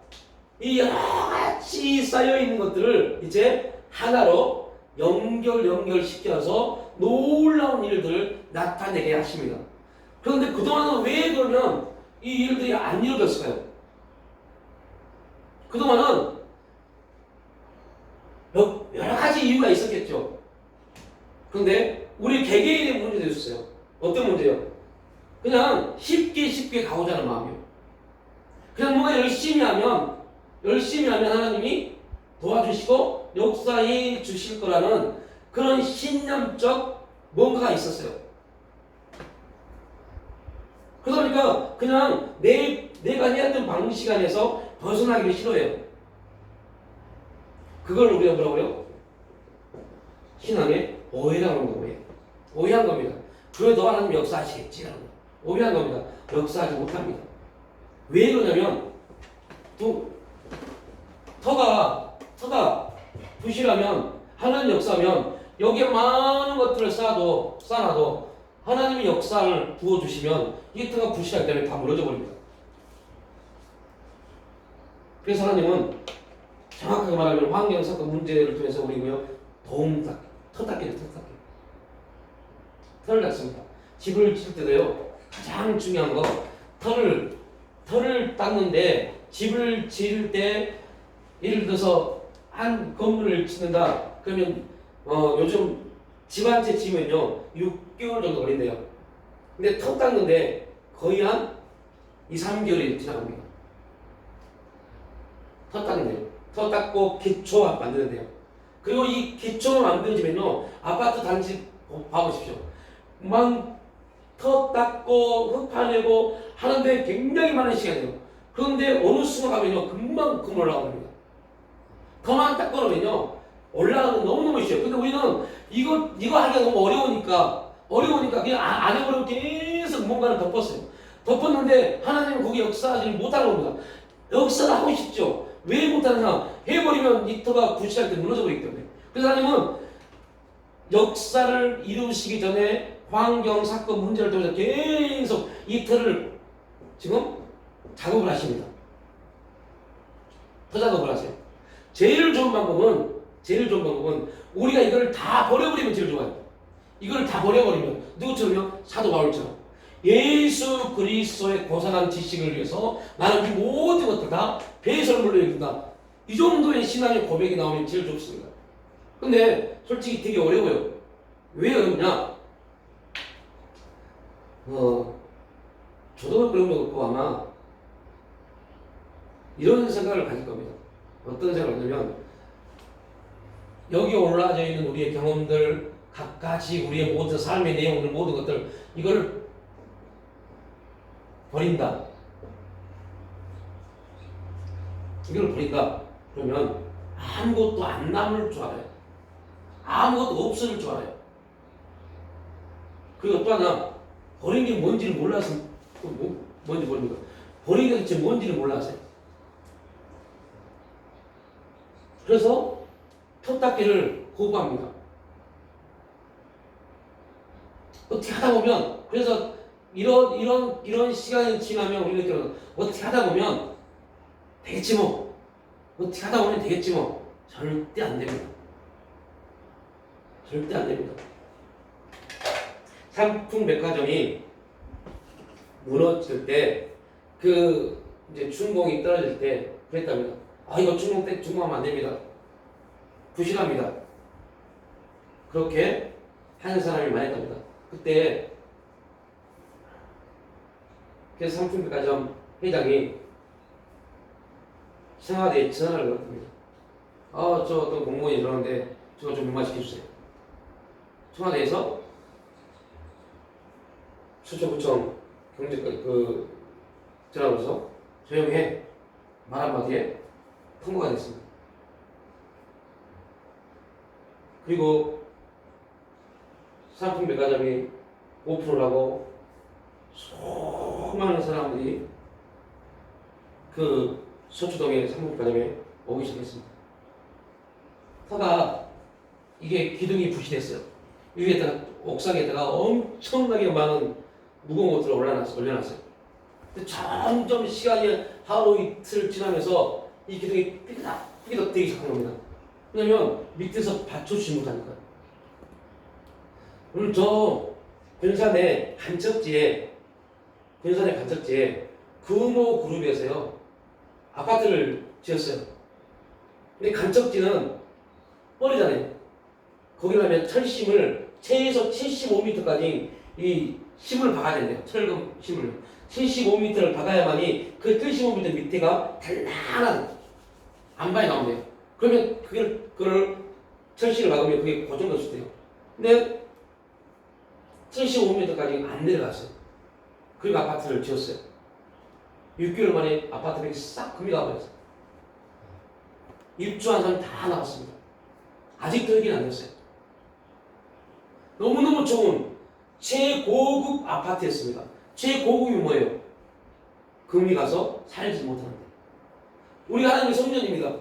이 여러 가지 쌓여있는 것들을 이제 하나로 연결시켜서 놀라운 일들을 나타내게 하십니다. 그런데 그동안은 왜 그러면 이 일들이 안 이루어졌을까요? 그동안은 여러 가지 이유가 있었겠죠. 그런데 우리 개개인의 문제도 있었어요. 어떤 문제요? 그냥 쉽게 가고자 하는 마음이요. 그냥 뭔가 열심히 하면 하나님이 도와주시고 역사해 주실 거라는 그런 신념적 뭔가가 있었어요. 그러다 보니까 그냥 내가 해왔던 방식 안에서 벗어나기를 싫어해요. 그걸 우리가 뭐라고요? 신앙의 오해라는 거예요. 오해한 겁니다. 그래도 하나님 역사하시겠지라는 거예요. 오해한 겁니다. 역사하지 못합니다. 왜 그러냐면 터가 부실하면 하나님 역사하면 여기에 많은 것들을 쌓아놔도 하나님의 역사를 부어주시면 이 터가 부실하기 때문에 다 무너져 버립니다. 그래서 하나님은 정확하게 말하면 환경, 사건, 문제를 통해서 우리 터 닦기를 털을 닦습니다. 집을 지을 때도요, 가장 중요한 거 털을 닦는데 집을 지을 때 예를 들어서 한 건물을 짓는다 그러면 요즘 집 한 채 지으면요 6개월 정도 걸린대요. 근데 터 닦는데 거의 한 2, 3개월이 지나갑니다. 터 닦는데요. 터 닦고 기초 만드는데요. 그리고 이 기초를 만들어지면요, 아파트 단지 봐보십시오. 터 닦고 흙 파내고 하는데 굉장히 많은 시간이에요. 그런데 어느 순간 가면요, 금방 올라갑니다. 터만 딱 걸으면요, 올라가는 건 너무너무 쉬워요. 근데 우리는 이거 하기가 너무 어려우니까 그냥 안 해버리고 계속 뭔가를 덮었어요. 덮었는데 하나님은 거기 역사하지 못하는 겁니다. 역사를 하고 싶죠. 왜 못하느냐? 해버리면 이 터가 부실할 때 무너져버리기 때문에. 그래서 하나님은 역사를 이루시기 전에 환경, 사건, 문제를 통해서 계속 이 터를 지금 작업을 하십니다. 터 작업을 하세요. 제일 좋은 방법은 우리가 이걸 다 버려버리면 제일 좋아요. 이걸 다 버려버리면 누구처럼요? 사도 바울처럼 예수 그리스도의 고상한 지식을 위해서 나는 이 모든 것들 다 배설물로 여긴다. 이 정도의 신앙의 고백이 나오면 제일 좋습니다. 근데 솔직히 되게 어려워요. 왜 어렵냐? 저도 그런 거 없고 아마 이런 생각을 가질 겁니다. 어떤 생각을 하냐면, 여기 올라져 있는 우리의 경험들, 각가지 우리의 모든 삶의 내용들, 모든 것들, 이걸 버린다. 이걸 버린다. 그러면 아무것도 안 남을 줄 알아요. 아무것도 없을 줄 알아요. 그리고 또 하나, 버린 게 뭔지를 몰라서, 뭔지 모릅니다. 버린 게 대체 뭔지를 몰라서요. 그래서 터 닦기를 거부합니다. 어떻게 하다 보면, 그래서 이런 시간이 지나면 우리가 느끼는, 어떻게 하다 보면 되겠지 뭐. 어떻게 하다 보면 되겠지 뭐. 절대 안 됩니다. 절대 안 됩니다. 삼풍백화점이 무너질 때, 이제 준공이 떨어질 때 그랬답니다. 이거 준공하면 안 됩니다. 부실합니다. 그렇게 하는 사람이 많았답니다. 그때 그래서 삼풍백화점 회장이 청와대에 전화를 걸었답니다. 저 어떤 공무원이 그러는데 저거 좀 무마시켜주세요. 청와대에서 수초구청 경제까지 전화를 해서 조용해 말 한마디에 통보가 됐습니다. 그리고 삼풍백화점이 오픈을 하고 수많은 사람들이 서초동의 삼풍백화점에 오기 시작했습니다. 터가 이게 기둥이 부실했어요. 위에다가 옥상에다가 엄청나게 많은 무거운 것들을 올려놨어요. 근데 점점 시간이 하루 이틀 지나면서 이 기둥이 삐그덕 되기 시작한 겁니다. 왜냐면 밑에서 받쳐주지 못하니까. 오늘 저 군산의 간척지에 금호 그룹에서요 아파트를 지었어요. 근데 간척지는 뻘이잖아요. 거기라면 철심을 최소 75m까지 이 심을 박아야 된대요. 철금 심을 75m를 박아야만이 그 75m 밑에가 단단한 안반이 나온대요. 그러면 그걸 철심을 박으면 그게 고정될 돼요. 근데 75m까지 안 내려갔어요. 그리고 아파트를 지었어요. 6개월 만에 아파트 벽이 싹 금이 가버렸어요. 입주한 사람 다 나왔습니다. 아직도 해결 안 됐어요. 너무너무 좋은 최고급 아파트였습니다. 최고급이 뭐예요? 금이 가서 살지 못하는데. 우리 하나님의 성전입니다.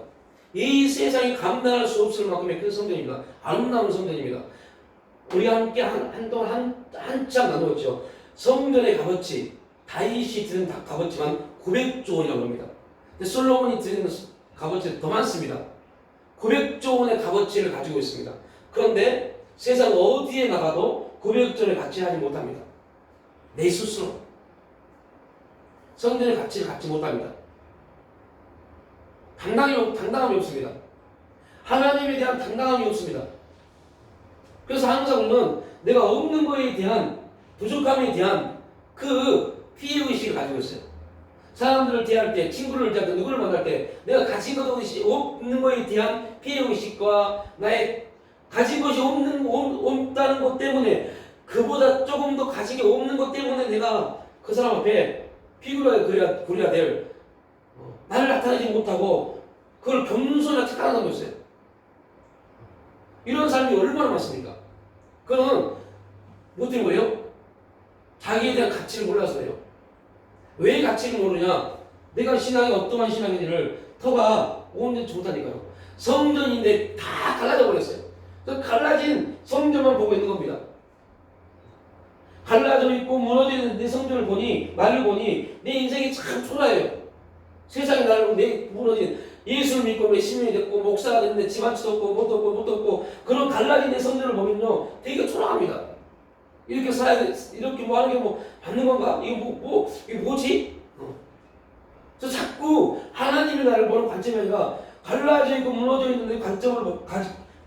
이 세상이 감당할 수 없을 만큼의 큰 성전입니다. 아름다운 성전입니다. 우리가 함께 한동안 한참 나누었죠. 성전의 값어치, 다윗이 드린 값어치만 900조 원이라고 합니다. 근데 솔로몬이 드리는 값어치는 더 많습니다. 900조 원의 값어치를 가지고 있습니다. 그런데 세상 어디에 나가도 900조 원의 가치를 하지 못합니다. 내 스스로 성전의 가치를 갖지 못합니다. 당당함이 없습니다. 하나님에 대한 당당함이 없습니다. 그래서 항상 우리는 내가 없는 것에 대한 부족함에 대한 그 피해의식을 가지고 있어요. 사람들을 대할 때, 친구를 대할 때, 누구를 만날 때 내가 가진 것이 없는 것에 대한 피해의식과 나의 가진 것이 없다는 것 때문에 그보다 조금 더 가진 게 없는 것 때문에 내가 그 사람 앞에 피구를 그려야 될 나를 나타내지 못하고 그걸 겸손하게 착각하는 거였어요. 이런 사람이 얼마나 많습니까? 그거는 뭐 때문에요? 자기에 대한 가치를 몰라서요. 왜 가치를 모르냐? 내가 신앙이 어떠한 신앙인지를 터가 온전치 못하니까요. 성전인데 다 갈라져 버렸어요. 그 갈라진 성전만 보고 있는 겁니다. 갈라져 있고 무너지는 내 성전을 보니, 나를 보니 내 인생이 참 초라해요. 세상이 나를 무너진 예수를 믿고 몇십 년이 됐고 목사가 됐는데 집안치도 없고 못 없고 그런 갈라진 내 성전을 보면요 되게 초라합니다. 이렇게 살아야 돼, 이렇게 뭐 하는 게 뭐 받는 건가? 이게 뭐지? 그래서 자꾸 하나님이 나를 보는 관점이 아니라 갈라져 있고 무너져 있는 내 관점을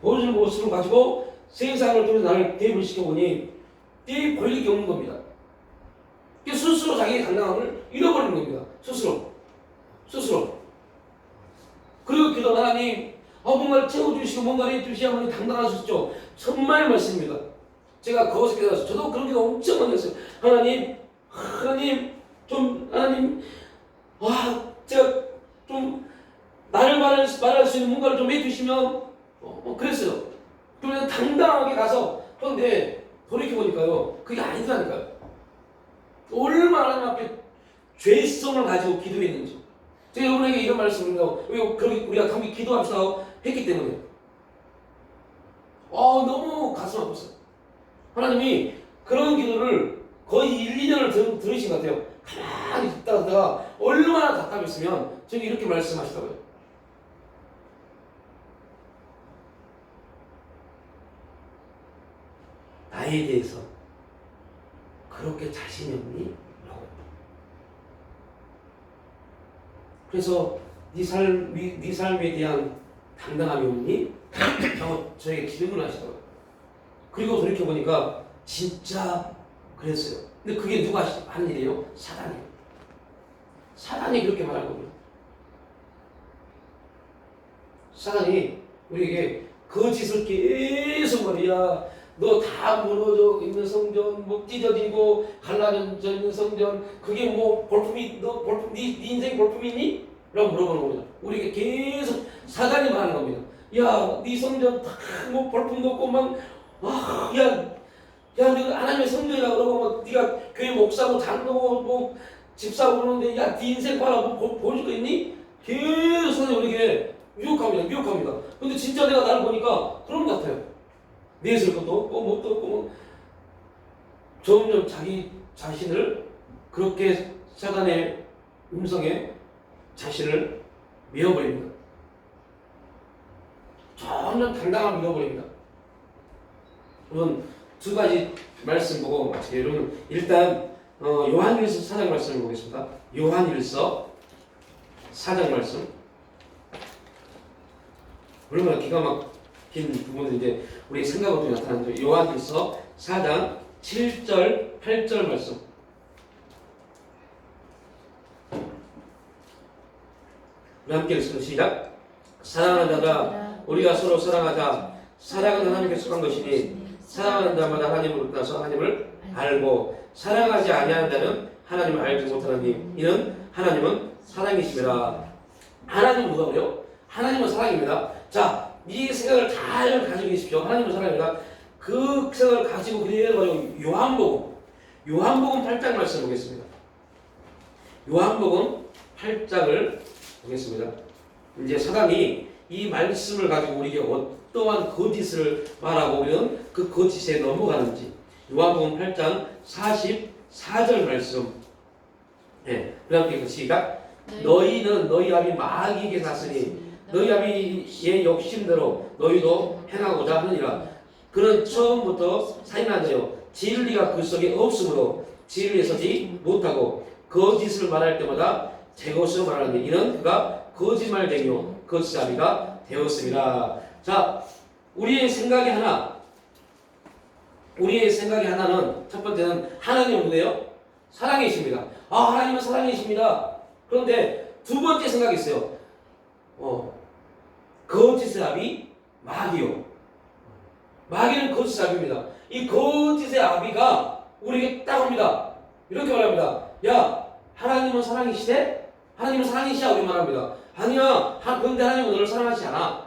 보여주는 모습을 가지고 세상을 통해서 나를 대입을 시켜보니 되게 권력이 없는 겁니다. 스스로 자기의 당당함을 잃어버리는 겁니다. 스스로. 그리고 기도 하나님 뭔가를 채워주시고 뭔가를 해주셔야만 당당하셨죠. 정말 말씀입니다. 제가 거기서 깨달았어요. 저도 그런 게 엄청 많이 했어요. 하나님 제가 좀 나를 말할 수 있는 뭔가를 좀 해주시면 그랬어요. 그러면 당당하게 가서 그런데 돌이켜보니까요 그게 아니더라니까요. 얼마나 하나님 앞에 죄성을 가지고 기도했는지. 제가 여러분에게 이런 말씀입니다. 우리가 감히 기도합시다 했기 때문에 너무 가슴 아팠어요. 하나님이 그런 기도를 거의 1, 2년을 들으신 것 같아요. 가만히 듣다가 얼마나 답답했으면 저기 이렇게 말씀하시더라고요. 나에 대해서 그렇게 자신이 없니? 라고. 그래서 네 삶에 대한 당당함이 없니? 라고 저에게 질문하시더라고요. 그리고 돌이켜보니까 진짜 그랬어요. 근데 그게 누가 한 일이에요? 사단이에요. 사단이 그렇게 말할 겁니다. 사단이 우리에게 거짓을 계속 말이야. 너 다 무너져 있는 성전, 뭐 찢어지고 갈라져 있는 성전, 그게 뭐 볼품이 네 인생 볼품이 있니? 라고 물어보는 겁니다. 우리에게 계속 사단이 말하는 겁니다. 야, 네 성전 다 뭐 볼품도 없고 막 야, 네가 하나님의 성전이라고 그러고 뭐 네가 교회 목사고 장로고 뭐 집사고 그러는데 야, 네 인생 봐라 뭐 보여줄 거 있니? 계속 사단이 우리에게 미혹합니다. 근데 진짜 내가 나를 보니까 그런 것 같아요. 내세울 것도 없고 뭣도 없고 점점 자기 자신을 그렇게 사단의 음성에 자신을 메어버립니다. 점점 당당함을 잃어버립니다. 우선 두 가지 말씀 보고 마치게요. 여러분 일단 요한일서 4장 말씀을 보겠습니다. 요한일서 4장 말씀. 얼마나 기가 막힌 부분은 이제 우리 생각으로 나타나죠. 요한일서 4장 7절 8절 말씀. 우리 함께 읽습니다. 시작. 사랑하는 자가 우리가 서로 사랑하자. 사랑은 하나님께 속한 것이니 사랑하는 자마다 하나님을 떠나서 하나님을 알고 사랑하지 아니하는 자는 하나님을 알지 못하나니 이는 하나님은 사랑이심이라. 하나님은 누가 그래요? 하나님은 사랑입니다. 자, 이 생각을 잘 가지고 계십시오. 하나님은 사랑입니다. 그 생각을 가지고 그대로 요한복음 8장 말씀 보겠습니다. 요한복음 8장을 보겠습니다. 이제 사단이 이 말씀을 가지고 우리에게 어떠한 거짓을 말하고 우리는 그 거짓에 넘어가는지 요한복음 8장 44절 말씀. 네, 그 다음에 시작. 너희는 너희 아비 마귀에게 샀으니 너희 아비의 욕심대로 너희도 행하고자 하느니라. 그는 처음부터 살인한 자요 진리가 그 속에 없으므로 진리에 서지 못하고 거짓을 말할 때마다 제 것으로 말하는데 이는 그가 거짓말쟁이요 거짓아비가 되었습니다. 자, 우리의 생각이 하나는 첫 번째는 하나님은 누구예요? 사랑이십니다. 하나님은 사랑이십니다. 그런데 두 번째 생각이 있어요. 거짓의 아비 마귀요. 마귀는 거짓의 아비입니다. 이 거짓의 아비가 우리에게 딱 옵니다. 이렇게 말합니다. 야, 하나님은 사랑이시대? 하나님은 사랑이시야 우리 말합니다. 아니야. 그런데 하나님은 너를 사랑하지 않아.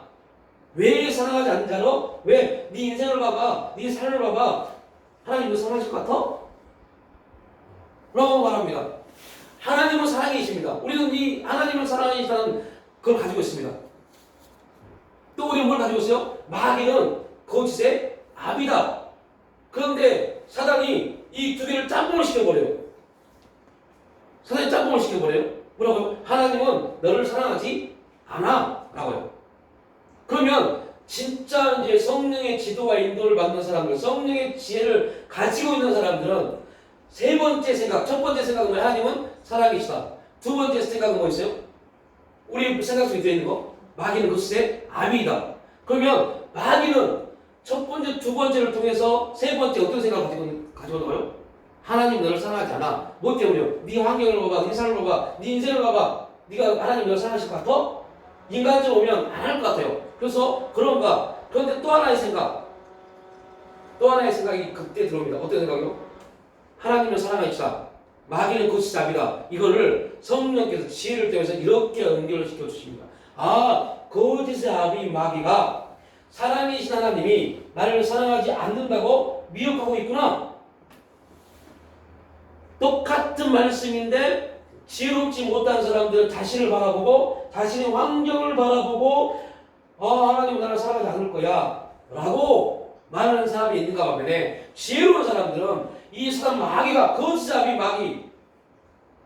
왜 사랑하지 않는 자로? 왜? 네 인생을 봐봐. 네 삶을 봐봐. 하나님 너 사랑하실 것 같아? 라고 말합니다. 하나님은 사랑이십니다. 우리는 이 하나님을 사랑하시다는 걸 가지고 있습니다. 또 우리는 뭘 가지고 있어요? 마귀는 거짓의 아비다. 그런데 사단이 이 두 개를 짬뽕을 시켜버려요. 사단이 짬뽕을 시켜버려요. 뭐라고요? 하나님은 너를 사랑하지 않아. 라고요. 그러면 진짜 이제 성령의 지도와 인도를 받는 사람들, 성령의 지혜를 가지고 있는 사람들은 세 번째 생각, 첫 번째 생각은 하나님은 사랑이시다. 두 번째 생각은 뭐 있어요? 우리 생각 속에 들어있는 거? 마귀는 그것의 아비이다. 그러면 마귀는 첫 번째, 두 번째를 통해서 세 번째 어떤 생각을 가지고 나와요? 하나님 너를 사랑하지 않아. 뭐 때문에요? 네 환경을 봐봐, 네 삶을 봐봐, 네 인생을 봐봐. 네가 하나님 너를 사랑하실 것 같아? 인간적으로 오면 안 할 것 같아요. 그래서 그런가. 그런데 또 하나의 생각. 또 하나의 생각이 그때 들어옵니다. 어떤 생각이요? 하나님을 사랑하시다. 마귀는 거짓의 아비다. 이거를 성령께서 지혜를 통해서 이렇게 연결을 시켜주십니다. 아, 거짓의 아비 마귀가 사랑이신 하나님이 나를 사랑하지 않는다고 미혹하고 있구나. 똑같은 말씀인데 지혜롭지 못한 사람들은 자신을 바라보고 자신의 환경을 바라보고 하나님은 나를 사랑하지 않을 거야 라고 말하는 사람이 있는가 반면에 지혜로운 사람들은 이 사람 마귀가 거짓의 아비 마귀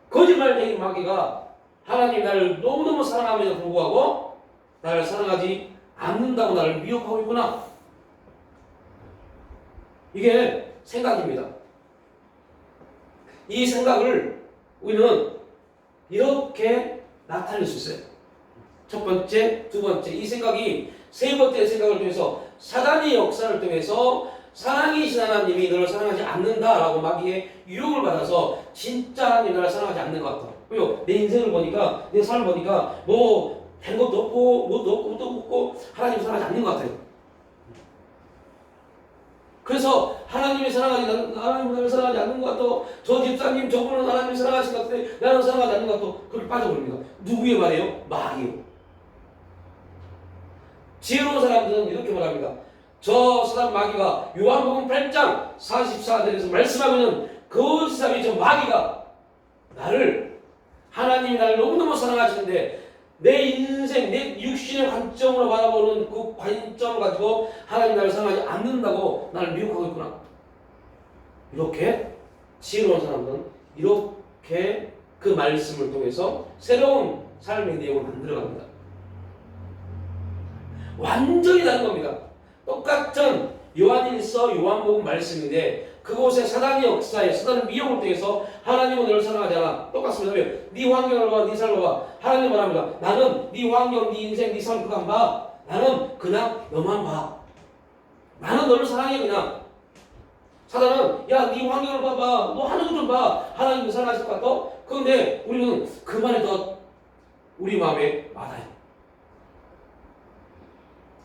거짓말쟁이 마귀가 하나님 나를 너무너무 사랑함에도 불구하고 나를 사랑하지 않는다고 나를 미혹하고 있구나. 이게 생각입니다. 이 생각을 우리는 이렇게 나타낼 수 있어요. 첫 번째, 두 번째 이 생각이 세 번째 생각을 통해서 사단의 역사를 통해서 사랑이신 하나님이 너를 사랑하지 않는다라고 마귀의 유혹을 받아서 진짜 하나님 나를 사랑하지 않는 것 같아. 왜요? 내 인생을 보니까 내 삶을 보니까 뭐 된 것도 없고 뭐도 없고 또 없고 하나님 사랑하지 않는 것 같아요. 그래서 하나님이 하나님 나를 사랑하지 않는 것 같아. 저 집사님 저분은 하나님 사랑하신 것 같은데 나는 사랑하지 않는 것 같아. 그렇게 빠져버립니다. 누구의 말이에요? 마귀요. 지혜로운 사람들은 이렇게 말합니다. 저 사람 마귀가 요한복음 8장 44절에서 말씀하고 있는 그 사람이 저 마귀가 하나님이 나를 너무너무 사랑하시는데 내 인생, 내 육신의 관점으로 바라보는 그 관점을 가지고 하나님 나를 사랑하지 않는다고 나를 미혹하고 있구나. 이렇게 지혜로운 사람들은 이렇게 그 말씀을 통해서 새로운 삶의 내용을 만들어갑니다. 완전히 다른 겁니다. 똑같은 요한일서 요한복음 말씀인데 그곳에 사단의 역사에 사단의 미혹을 통해서 하나님은 너를 사랑하지 않아. 똑같습니다. 왜? 네 환경을 봐, 네 삶을 봐. 하나님 말합니다. 나는 네 환경, 네 인생, 네 삶 그거 안 봐. 나는 그냥 너만 봐. 나는 너를 사랑해 그냥. 사단은 야, 네 환경을 봐봐. 너 하는 것 좀 봐. 하나님을 사랑하실 것 같아? 그런데 우리는 그 말이 더 우리 마음에 와닿아요.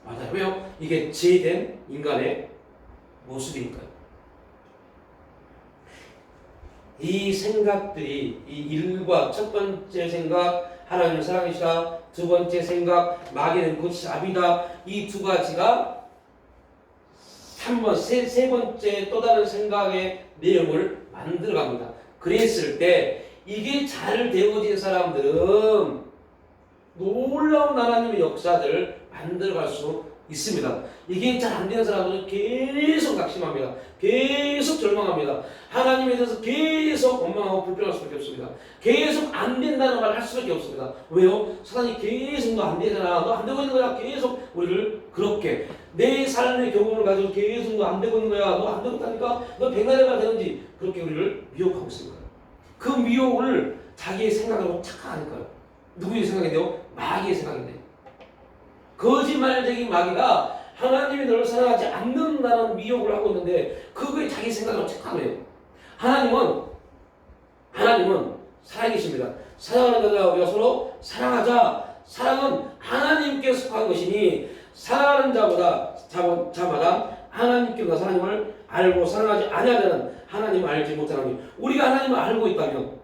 맞아요. 왜요? 이게 죄된 인간의 모습이니까요. 이 생각들이 이 일과 첫 번째 생각 하나님을 사랑하시다 두 번째 생각 마귀는 거짓의 아비다 이 두 가지가 세 번째 또 다른 생각의 내용을 만들어갑니다. 그랬을 때 이게 잘 되어진 사람들은 놀라운 하나님의 역사들을 만들어갈 수 있습니다. 이게 잘 안 되는 사람들은 계속 낙심합니다. 계속 절망합니다. 하나님에 대해서 계속 원망하고 불평할 수밖에 없습니다. 계속 안 된다는 말을 할 수밖에 없습니다. 왜요? 사단이 계속 너 안 되잖아. 너 안 되고 있는 거야. 계속 우리를 그렇게 내 삶의 경험을 가지고 계속 너 안 되고 있는 거야. 너 안 되고 있다니까. 너 백날해봐야 되는지 그렇게 우리를 미혹하고 있습니다. 그 미혹을 자기의 생각으로 착각하니까요. 누구의 생각인데요? 마귀의 생각인데. 거짓말쟁이 마귀가 하나님이 너를 사랑하지 않는다는 미혹을 하고 있는데 그거에 자기 생각으로 착각을 해요. 하나님은 살아계십니다. 사랑하는 자들아 우리가 서로 사랑하자. 사랑은 하나님께 속한 것이니 사랑하는 자마다 하나님께보다 하나님을 알고 사랑하지 아니하는 자는 하나님을 알지 못하나니. 우리가 하나님을 알고 있다면,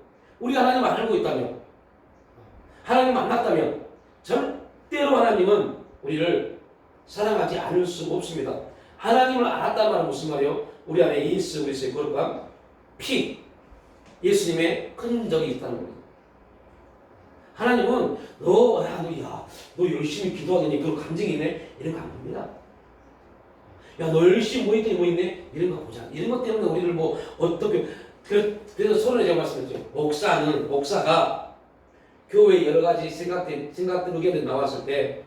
하나님 만났다면 절대로 하나님은 우리를 사랑하지 않을 수가 없습니다. 하나님을 알았단 말은 무슨 말이에요? 우리 안에 예수 그리스도의 거룩한 피, 예수님의 흔적이 있다는 겁니다. 하나님은 너 열심히 기도하더니 그런 감정이 있네? 이런 거 안 봅니다. 야, 너 열심히 뭐 있네? 이런 거 보자. 이런 것 때문에 우리를 뭐 어떻게 그래서 서론에 제가 말씀드렸죠. 목사가 교회에 여러 가지 생각들 의견들이 나왔을 때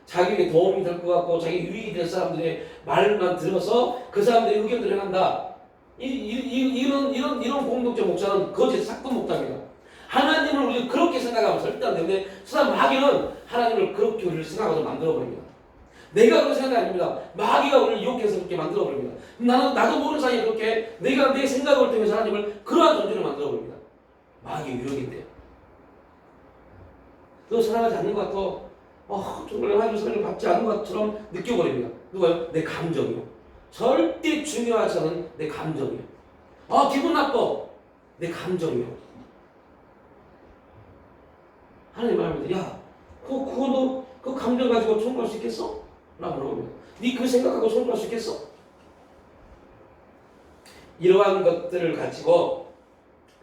자기에게 도움이 될 것 같고 자기 유익이 될 사람들의 말만 들어서 그 사람들의 의견들을 행한다. 이런 공동체 목사는 거짓 사건 목사입니다. 하나님을 우리가 그렇게 생각하면 절대 안 되는데 사람 마귀는 하나님을 그렇게 우리를 생각하고 만들어버립니다. 내가 그런 생각이 아닙니다. 마귀가 우리를 유혹해서 그렇게 만들어버립니다. 나도 모르는 사이에 그렇게 내가 내 생각을 통해서 하나님을 그러한 존재로 만들어버립니다. 마귀의 유혹인데요. 너 사랑하지 않는 것 같아. 정말 하나님 사랑을 받지 않는 것처럼 느껴버립니다. 누가요? 내 감정이요. 절대 중요하지 않은 내 감정이요. 기분 나빠. 내 감정이요. 하나님 말합니다. 야, 그거 너 그 감정 가지고 청구할 수 있겠어? 라고 물어봅니다. 네 그 생각하고 청구할 수 있겠어? 이러한 것들을 가지고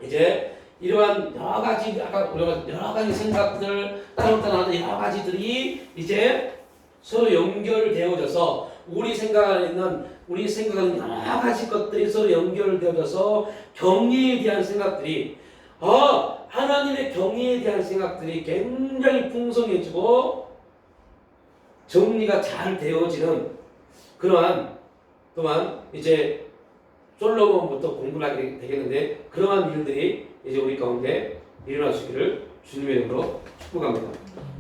이제 이러한 여러 가지 아까 우리가 여러 가지 생각들 따로따로 여러 가지들이 이제 서로 연결되어져서 우리 생각하는 여러 가지 것들이 서로 연결되어져서 경의에 대한 생각들이 하나님의 경의에 대한 생각들이 굉장히 풍성해지고 정리가 잘 되어지는 그러한 또한 이제 솔로몬부터 공부를 하게 되겠는데 그러한 일들이 이제 우리 가운데 일어나시기를 주님의 이름으로 축복합니다.